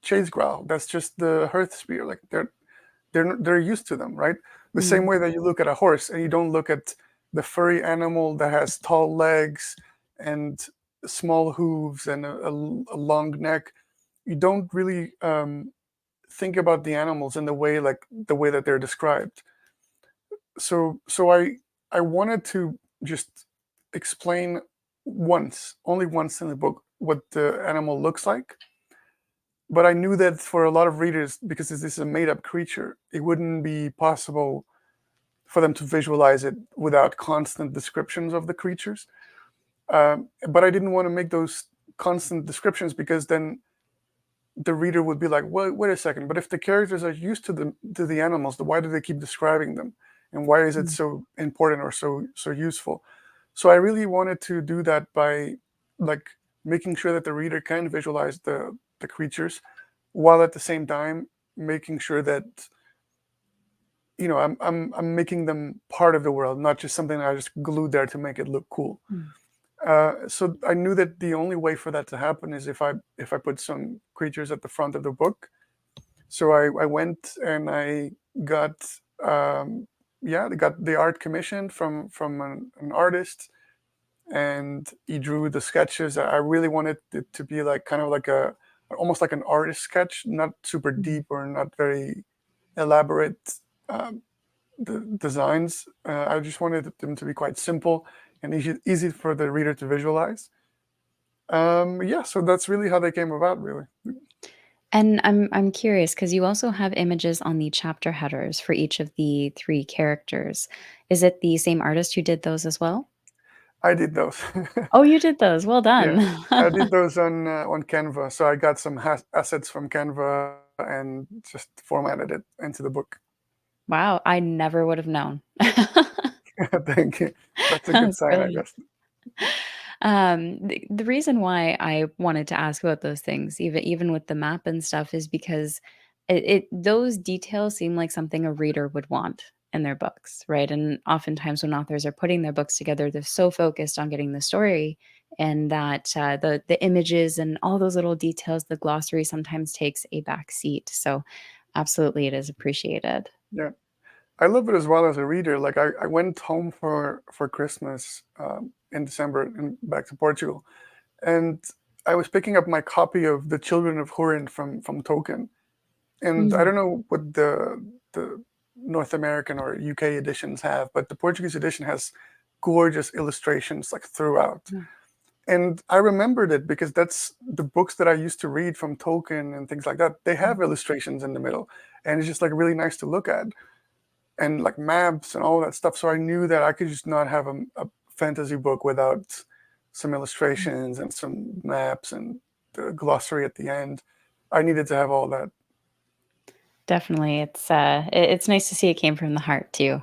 chase growl, that's just the hearth spear. Like they're used to them, right? The same mm, way that you look at a horse and you don't look at the furry animal that has tall legs and small hooves and a long neck. You don't really think about the animals in the way, like the way that they're described. So I wanted to just explain once, only once in the book, what the animal looks like. But I knew that for a lot of readers, because this is a made up creature, it wouldn't be possible for them to visualize it without constant descriptions of the creatures. But I didn't want to make those constant descriptions because then the reader would be like, "Well, wait a second. But if the characters are used to the animals, then why do they keep describing them, and why is it mm, so important or so useful?" So I really wanted to do that by, like, making sure that the reader can visualize the creatures, while at the same time making sure that, I'm making them part of the world, not just something I just glued there to make it look cool. mm, So I knew that the only way for that to happen is if I put some creatures at the front of the book. So I went and I got, yeah, I got the art commissioned from an artist, and he drew the sketches. I really wanted it to be like kind of like a almost like an artist sketch, not super mm. deep or not very elaborate um, designs. I just wanted them to be quite simple and easy for the reader to visualize. Yeah, so that's really how they came about, really. And I'm curious because you also have images on the chapter headers for each of the 3 characters. Is it the same artist who did those as well? I did those. Oh, you did those, well Yeah, done. I did those on Canva. So I got some assets from Canva and just formatted it into the book. Wow, I never would have known. Thank you. That's a good That's sign, I brilliant. guess. The reason why I wanted to ask about those things, even with the map and stuff, is because it those details seem like something a reader would want in their books, right? And oftentimes when authors are putting their books together, they're so focused on getting the story and that the images and all those little details, the glossary sometimes takes a back seat. So absolutely it is appreciated. Yeah, I love it as well as a reader. Like I went home for Christmas in December and back to Portugal, and I was picking up my copy of The Children of Hurin from Tolkien. And I Mm, don't know what the North American or UK editions have, but the Portuguese edition has gorgeous illustrations like throughout. yeah. And I remembered it because that's the books that I used to read from Tolkien and things like that. They have illustrations in the middle, and it's just like really nice to look at, and like maps and all that stuff. So I knew that I could just not have a fantasy book without some illustrations and some maps and the glossary at the end. I needed to have all that. Definitely, it's nice to see it came from the heart too.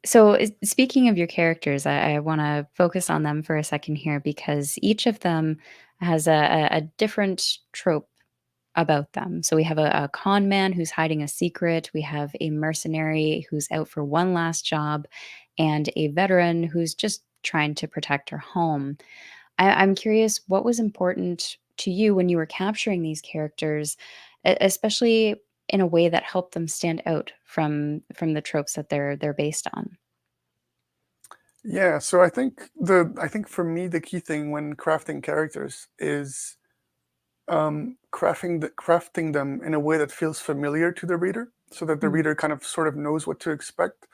So speaking of your characters, I want to focus on them for a second here because each of them has a different trope about them. So we have a con man who's hiding a secret. We have a mercenary who's out for one last job, and a veteran who's just trying to protect her home. I'm curious, what was important to you when you were capturing these characters, especially in a way that helped them stand out from the tropes that they're based on? Yeah, so I think for me the key thing when crafting characters is crafting them in a way that feels familiar to the reader, so that the Mm, reader kind of sort of knows what to expect,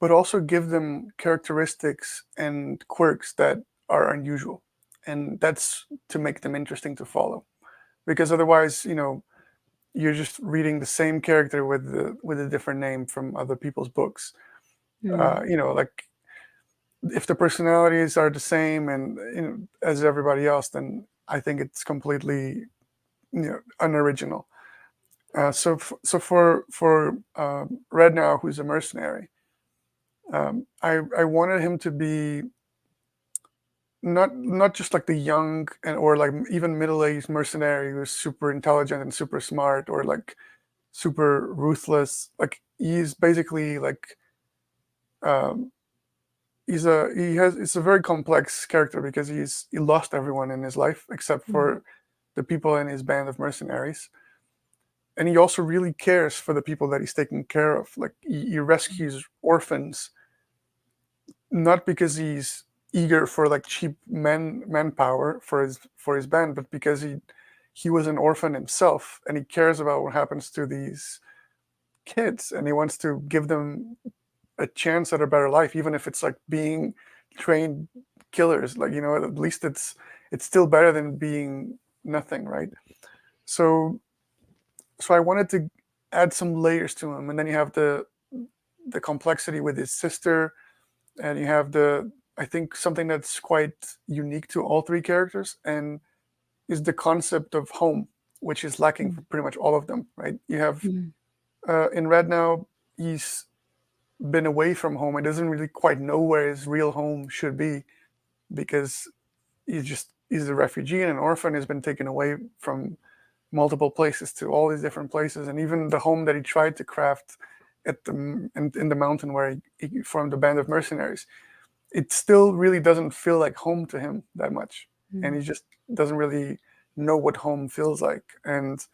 but also give them characteristics and quirks that are unusual, and that's to make them interesting to follow. Because otherwise, you're just reading the same character with a different name from other people's books. mm, Like if the personalities are the same and as everybody else, then I think it's completely unoriginal. So for Red now, who's a mercenary, I wanted him to be not just like the young and or like even middle-aged mercenary who's super intelligent and super smart or like super ruthless. Like he's basically like um, it's a very complex character because he lost everyone in his life except mm, for the people in his band of mercenaries, and he also really cares for the people that he's taking care of. Like he rescues orphans not because he's eager for like cheap manpower for his band, but because he was an orphan himself and he cares about what happens to these kids and he wants to give them a chance at a better life, even if it's like being trained killers. Like at least it's still better than being nothing, right? So I wanted to add some layers to him, and then you have the complexity with his sister, and you have the I think something that's quite unique to all three characters, and is the concept of home, which is lacking for mm, pretty much all of them. Right? You have mm, in Red now, he's been away from home and doesn't really quite know where his real home should be because he's a refugee and an orphan. Has been taken away from multiple places to all these different places, and even the home that he tried to craft in the mountain where he formed a band of mercenaries, it still really doesn't feel like home to him that much, and mm, he just doesn't really know what home feels like. And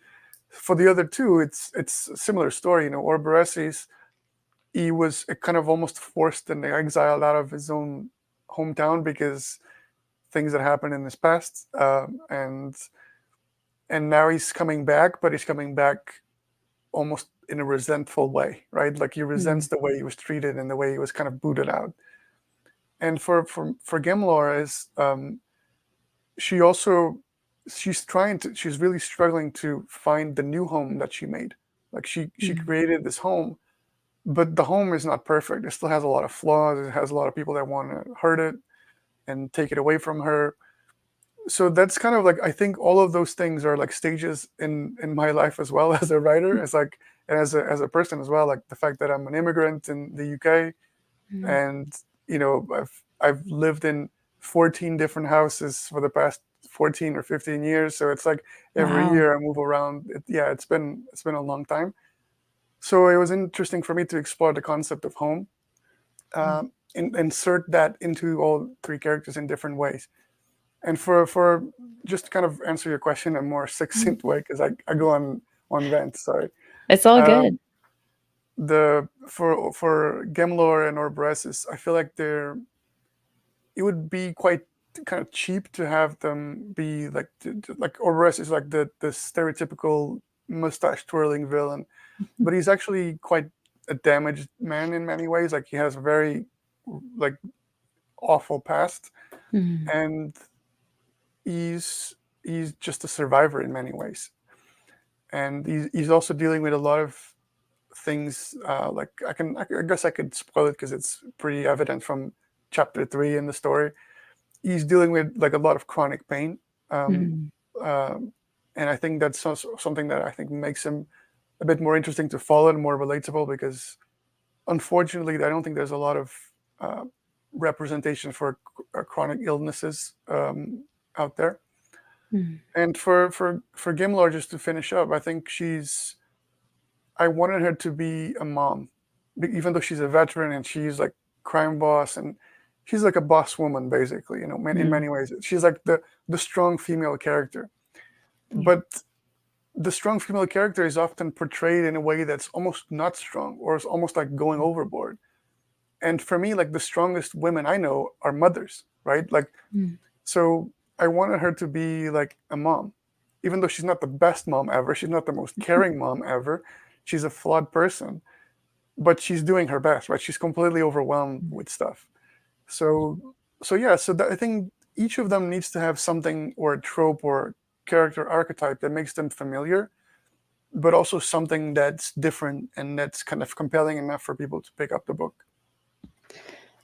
for the other two, it's a similar story. Orberesis, he was kind of almost forced and exiled out of his own hometown because things that happened in his past, and now he's coming back, but he's coming back almost in a resentful way, right? Like he resents mm, the way he was treated and the way he was kind of booted out. And for Gimlor is she also she's really struggling to find the new home that she made. Like she mm, created this home, but the home is not perfect. It still has a lot of flaws. It has a lot of people that want to hurt it and take it away from her. So that's kind of like I think all of those things are like stages in my life as well as a writer, as like and as a person as well. Like the fact that I'm an immigrant in the UK, mm. and I've lived in 14 different houses for the past 14 or 15 years. So it's like every Wow. year I move around. Yeah, it's been a long time. So it was interesting for me to explore the concept of home, Mm, and insert that into all three characters in different ways. And for just to kind of answer your question in a more mm. succinct way, because I go on rant, sorry. It's all good. Um, the for Gemlor and Orbresis, I feel like it would be quite kind of cheap to have them be like like Orbresis is like the stereotypical mustache twirling villain, but he's actually quite a damaged man in many ways. Like he has a very like awful past, Mm, and he's just a survivor in many ways, and he's also dealing with a lot of things. Like I guess I could spoil it because it's pretty evident from chapter 3 in the story. He's dealing with like a lot of chronic pain, um, mm, um, and I think that's something that I think makes him a bit more interesting to follow and more relatable because unfortunately I don't think there's a lot of uh, representation for chronic illnesses out there. mm. And for Gimlar, just to finish up, I think I wanted her to be a mom, even though she's a veteran and she's like crime boss and she's like a boss woman basically. In Mm, many ways, she's like the strong female character. yeah. But the strong female character is often portrayed in a way that's almost not strong or is almost like going overboard. And for me, like the strongest women I know are mothers, right? Like, Mm. so I wanted her to be like a mom, even though she's not the best mom ever. She's not the most caring mom ever. She's a flawed person, but she's doing her best, right? She's completely overwhelmed with stuff. So, so yeah, so that, I think each of them needs to have something or a trope or character archetype that makes them familiar, but also something that's different and that's kind of compelling enough for people to pick up the book.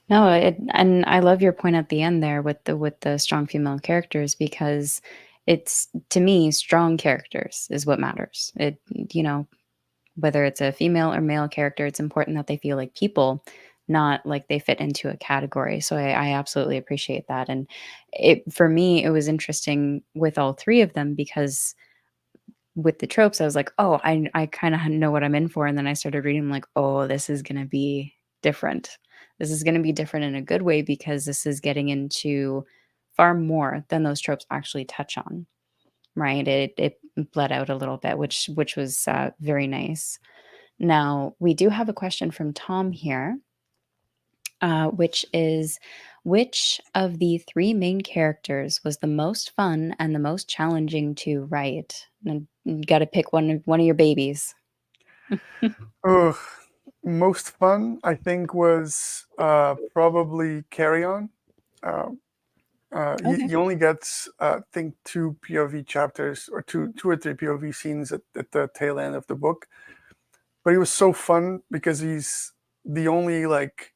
No, and I love your point at the end there with the strong female characters because it's to me strong characters is what matters. It you know, whether it's a female or male character, it's important that they feel like people, not like they fit into a category. So I absolutely appreciate that. And it for me, it was interesting with all three of them because with the tropes, I was like, oh, I kind of know what I'm in for. And then I started reading, I'm like, oh, this is gonna be different. This is gonna be different in a good way because this is getting into far more than those tropes actually touch on. Right. It bled out a little bit, which was very nice. Now, we do have a question from Tom here, which is which of the three main characters was the most fun and the most challenging to write? And you got to pick one of your babies. Ugh, most fun, I think, was probably Carry On. Uh, Okay. he only gets, I think, two POV chapters or two or three POV scenes at the tail end of the book. But he was so fun because he's the only like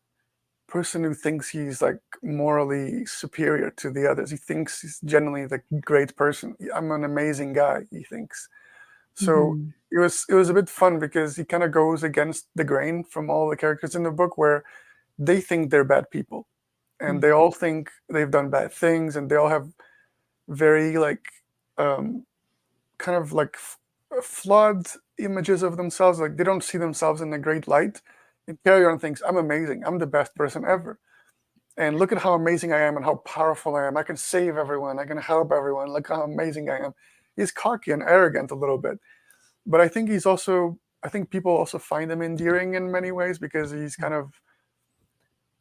person who thinks he's like morally superior to the others. He thinks he's genuinely the great person. I'm an amazing guy, he thinks. So Mhm. it was a bit fun because he kind of goes against the grain from all the characters in the book where they think they're bad people and Mm. they all think they've done bad things and they all have very like um, kind of like flawed images of themselves. Like they don't see themselves in a great light. And Carry On thinks, I'm amazing. I'm the best person ever. And look at how amazing I am and how powerful I am. I can save everyone. I can help everyone. Look how amazing I am. He's cocky and arrogant a little bit. But I think I think people also find him endearing in many ways because he's kind of,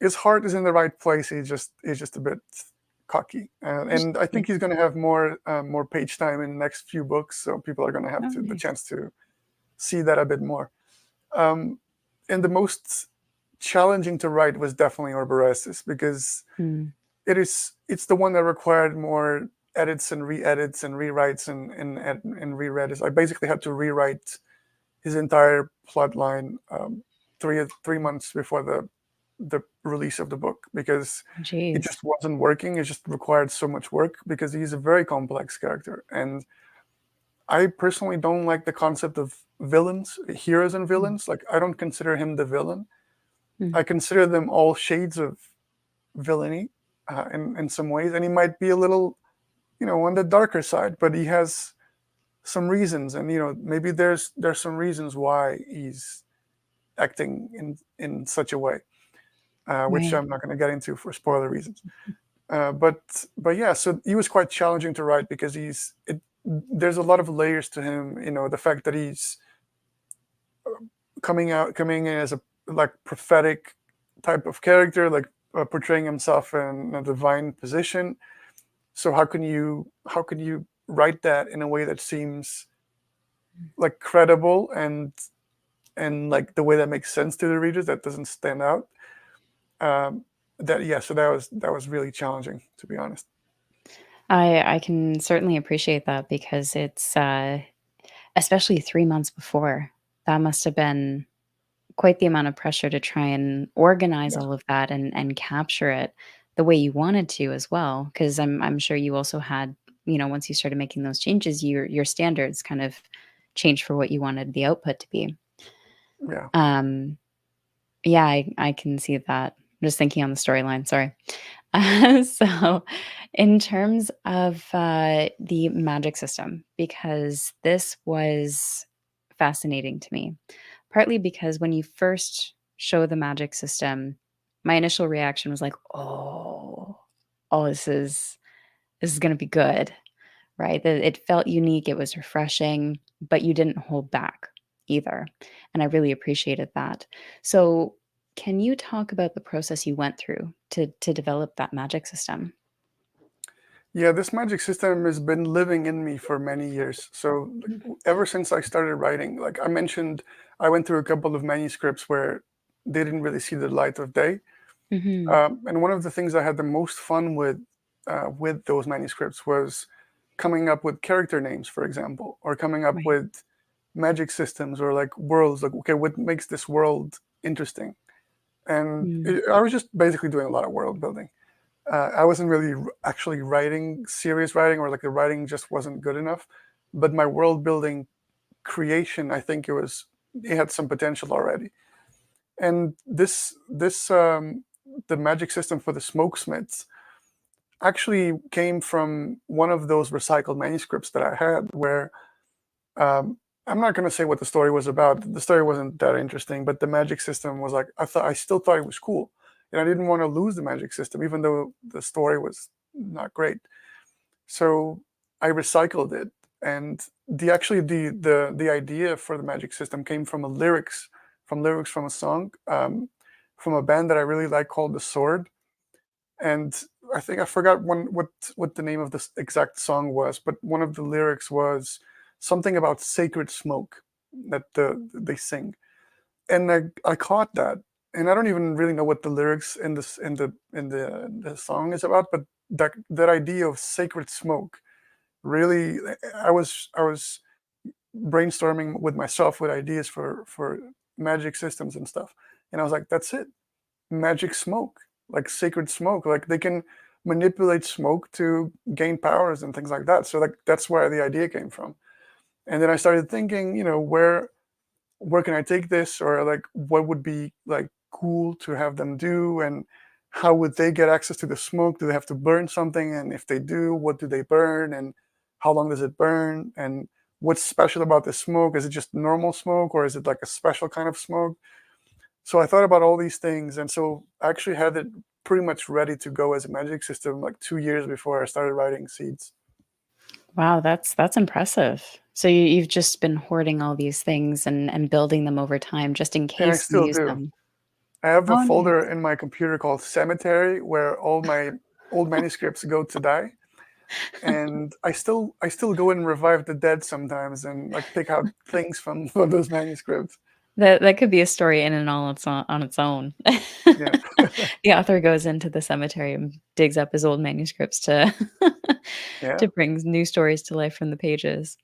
his heart is in the right place. He's just a bit cocky. And I think he's going to have more page time in the next few books. So people are going to have Oh, the nice. chance to see that a bit more. Um, and the most challenging to write was definitely Orberesis because Mm. it's the one that required more edits and re-edits and rewrites and reread. I basically had to rewrite his entire plot line 3 months before the release of the book because it Jeez. just wasn't working. It just required so much work because he's a very complex character, and I personally don't like the concept of villains, heroes and Mm. villains. Like I don't consider him the villain. Mm. I consider them all shades of villainy in some ways, and he might be a little, on the darker side, but he has some reasons, and maybe there's some reasons why he's acting in such a way, which Right. I'm not going to get into for spoiler reasons. But yeah, so he was quite challenging to write because there's a lot of layers to him. The fact that he's coming in as a like prophetic type of character, like portraying himself in a divine position. So how can you write that in a way that seems like credible and like the way that makes sense to the readers that doesn't stand out? Um, that yeah, so that was really challenging, to be honest. I can certainly appreciate that because it's especially 3 months before. That must have been quite the amount of pressure to try and organize Yeah, all of that and capture it the way you wanted to as well. Because I'm sure you also had, once you started making those changes, your standards kind of changed for what you wanted the output to be. yeah. Um, yeah, I can see that. I'm just thinking on the storyline, sorry. So in terms of, the magic system, because this was fascinating to me, partly because when you first show the magic system, my initial reaction was like, "Oh, oh, this is gonna be good," right? That it felt unique, it was refreshing, but you didn't hold back either, and I really appreciated that. So can you talk about the process you went through to develop that magic system? Yeah, this magic system has been living in me for many years. So like, ever since I started writing, like I mentioned, I went through a couple of manuscripts where they didn't really see the light of day. Mhm. And one of the things I had the most fun with those manuscripts was coming up with character names, for example, or coming up Right. with magic systems or like worlds. Like, okay, what makes this world interesting? And Mm. I was just basically doing a lot of world building. I wasn't really actually writing serious writing, or like the writing just wasn't good enough. But my world building creation, I think it had some potential already. And this the magic system for the smokesmiths actually came from one of those recycled manuscripts that I had, where um, I'm not going to say what the story was about. The story wasn't that interesting, but the magic system was like I still thought it was cool, and I didn't want to lose the magic system, even though the story was not great. So I recycled it, and the idea for the magic system came from lyrics from a song from a band that I really like called The Sword. And I think I forgot what the name of this exact song was, but one of the lyrics was something about sacred smoke that they sing, and I caught that, and I don't even really know what the lyrics in this in the song is about, but that idea of sacred smoke really, I was brainstorming with myself with ideas for magic systems and stuff, and I was like, that's it, magic smoke, like sacred smoke. Like they can manipulate smoke to gain powers and things like that. So like that's where the idea came from. And then I started thinking, where can I take this, or like what would be like cool to have them do, and how would they get access to the smoke? Do they have to burn something? And if they do, what do they burn? And how long does it burn? And what's special about the smoke? Is it just normal smoke, or is it like a special kind of smoke? So I thought about all these things, and so I actually had it pretty much ready to go as a magic system like 2 years before I started writing Seeds. Wow, that's impressive. So you've just been hoarding all these things and building them over time just in And I case you still use do. them. I have a Oh, folder nice. in my computer called Cemetery where all my old manuscripts go to die. And I still go and revive the dead sometimes and like pick out things from those manuscripts. That could be a story in and all its on its own. Yeah. The author goes into the cemetery and digs up his old manuscripts to Yeah. to bring new stories to life from the pages.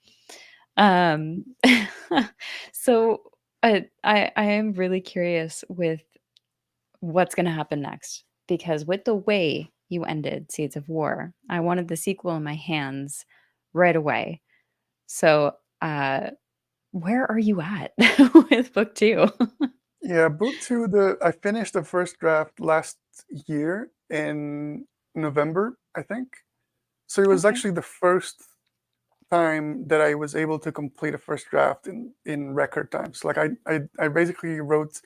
Um, so, I am really curious with what's gonna happen next, because with the way you ended Seeds of War, I wanted the sequel in my hands right away. So, where are you at with book 2? Yeah, book two, I finished the first draft last year in November, I think. So it was Okay. actually the first time that I was able to complete a first draft in record times. Like I basically wrote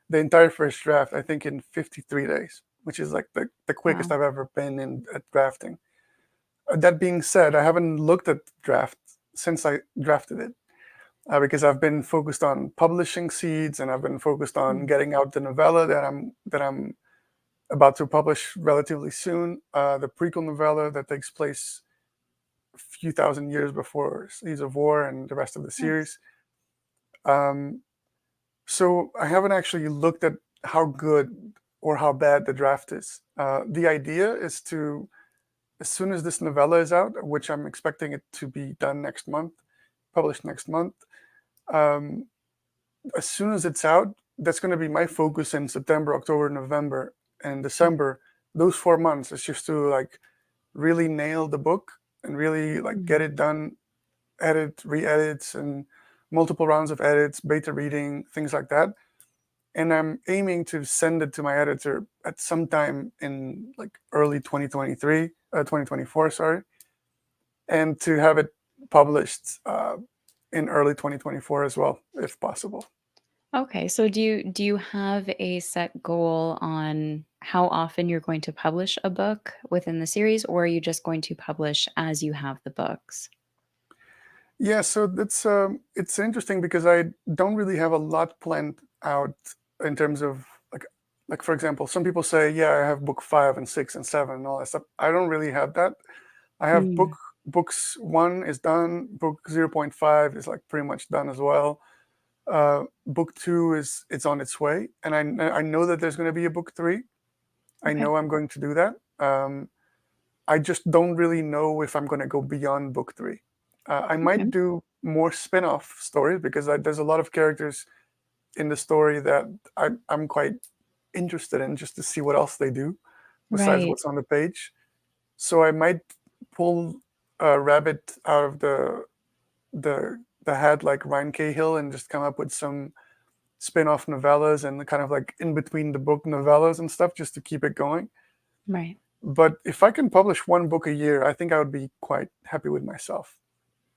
the entire first draft, I think, in 53 days, which is like the quickest Wow. I've ever been in at drafting. That being said, I haven't looked at the draft since I drafted it, because I've been focused on publishing Seeds, and I've been focused on Mm, getting out the novella that I'm about to publish relatively soon. The prequel novella that takes place a few thousand years before Seeds of War and the rest of the nice. series. Um, so I haven't actually looked at how good or how bad the draft is. The idea is to, as soon as this novella is out, which I'm expecting it to be done next month, published next month, um, as soon as it's out, that's going to be my focus in September, October, November, and Mm, December. Those 4 months is just to like really nail the book and really like get mm. it done, edit, re-edits, and multiple rounds of edits, beta reading, things like that. And I'm aiming to send it to my editor at some time in like early 2024, sorry, and to have it published in early 2024 as well, if possible. Okay, so do you have a set goal on how often you're going to publish a book within the series, or are you just going to publish as you have the books? Yeah, so that's it's interesting because I don't really have a lot planned out in terms of like like for example, some people say, yeah, I have book 5 and 6 and 7 and all that stuff. I don't really have that. I have Mm, books 1 is done, book 0.5 is like pretty much done as well. Book 2 is it's on its way, and I know that there's going to be a book 3. I okay. know I'm going to do that. I just don't really know if I'm going to go beyond book 3. I might Okay. do more spin-off stories because there's a lot of characters in the story that I'm quite interested in, just to see what else they do besides Right. what's on the page. So I might pull a rabbit out of the hat like Ryan Cahill and just come up with some spin-off novellas and kind of like in between the book novellas and stuff just to keep it going. Right. But if I can publish one book a year, I think I would be quite happy with myself.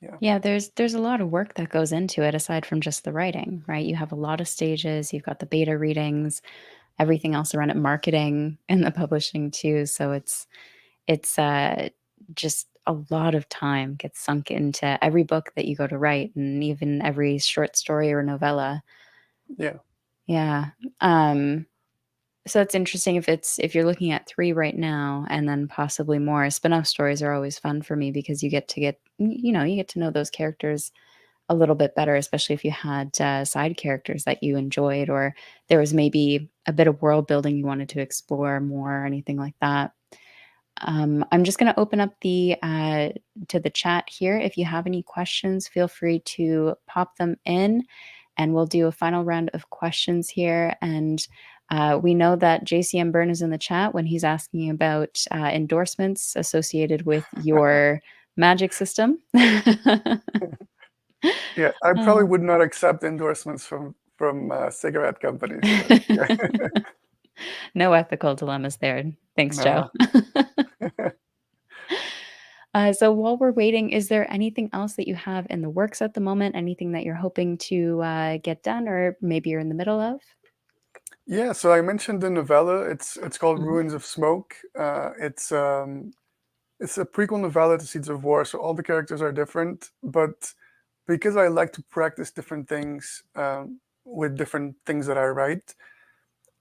Yeah. Yeah, there's a lot of work that goes into it aside from just the writing, right? You have a lot of stages, you've got the beta readings, everything else around it, marketing and the publishing too. So it's just a lot of time gets sunk into every book that you go to write and even every short story or novella. Yeah. Yeah. Um, so it's interesting if you're looking at 3 right now and then possibly more. Spin-off stories are always fun for me because you get to know those characters a little bit better, especially if you had, side characters that you enjoyed or there was maybe a bit of world building you wanted to explore more or anything like that. I'm just gonna open up to the chat here. If you have any questions, feel free to pop them in, and we'll do a final round of questions here. And we know that JCM Byrne is in the chat when he's asking about endorsements associated with your magic system. Yeah. I probably Uh, would not accept endorsements from cigarette companies, but yeah. no ethical dilemmas there. Thanks, Joe. No. So while we're waiting, is there anything else that you have in the works at the moment? Anything that you're hoping to get done, or maybe you're in the middle of? Yeah, so I mentioned the novella. It's called Mhm. Ruins of Smoke. It's a prequel novella to Seeds of War, so all the characters are different. But because I like to practice different things with different things that I write,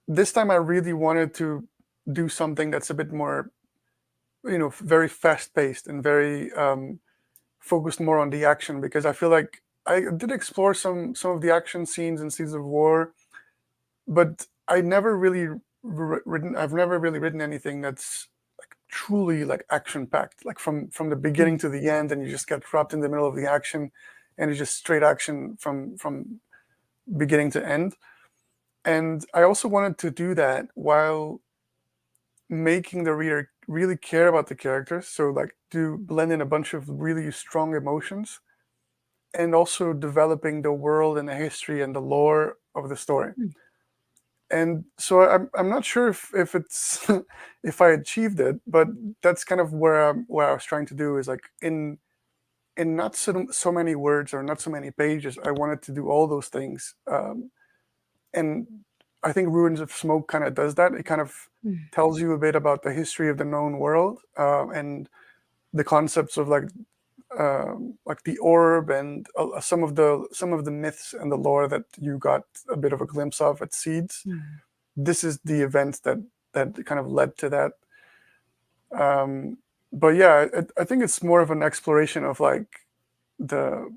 this time I really wanted to do something that's a bit more, very fast paced and very focused more on the action because I feel like I did explore some of the action scenes in Seeds of War, but I've never really written anything that's like truly like action packed, like from the beginning Mm, to the end, and you just get trapped in the middle of the action, and it's just straight action from beginning to end. And I also wanted to do that while making the reader really care about the characters, so like to blend in a bunch of really strong emotions, and also developing the world and the history and the lore of the story. mm, And so I'm not sure if it's if I achieved it, but that's kind of where I was trying to do is like in not so many words or not so many pages. I wanted to do all those things, and I think Ruins of Smoke kind of does that. It kind of mm, tells you a bit about the history of the known world, and the concepts of like the orb and some of the myths and the lore that you got a bit of a glimpse of at Seeds. mm. This is the events that kind of led to that. Um, but yeah, I think it's more of an exploration of like the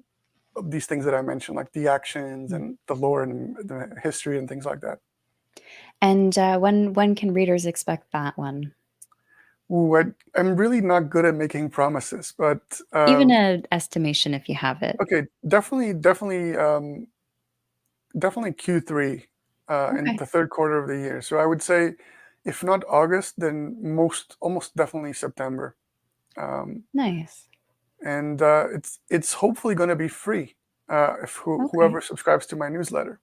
of these things that I mentioned, like the actions Mm. and the lore and the history and things like that. And when can readers expect that one? Ooh, I'm really not good at making promises, but Even an estimation if you have it. okay, definitely Q3 in Okay, the third quarter of the year. So I would say, if not August, then almost definitely September. Um, nice. and it's hopefully going to be free if Okay. whoever subscribes to my newsletter.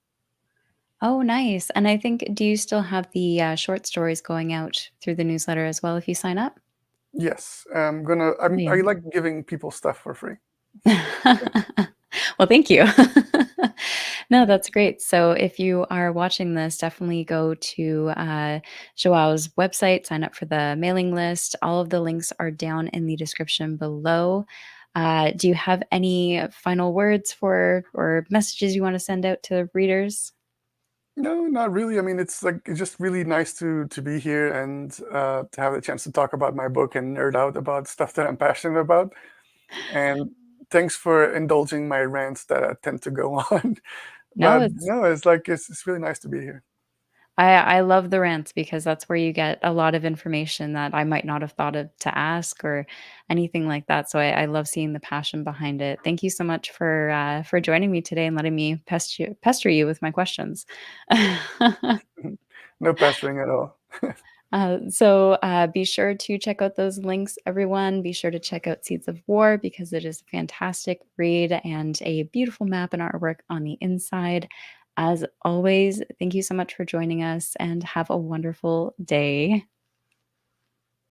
Oh, nice. And I think, do you still have the short stories going out through the newsletter as well if you sign up? Yes, I Yeah. like giving people stuff for free. Well, thank you. No, Yeah. that's great. So if you are watching this, definitely go to Joao's website, sign up for the mailing list. All of the links are down in the description below. Do you have any final words for or messages you want to send out to readers? No, not really. I mean, it's like it's just really nice to be here and to have the chance to talk about my book and nerd out about stuff that I'm passionate about. And thanks for indulging my rants that I tend to go on. No, But it's no, it's like it's really nice to be here. I love the rants because that's where you get a lot of information that I might not have thought of to ask or anything like that. So I love seeing the passion behind it. Thank you so much for joining me today and letting me pester you with my questions. No pestering at all. Be sure to check out those links, everyone. Be sure to check out Seeds of War because it is a fantastic read and a beautiful map and artwork on the inside. As always, thank you so much for joining us and have a wonderful day.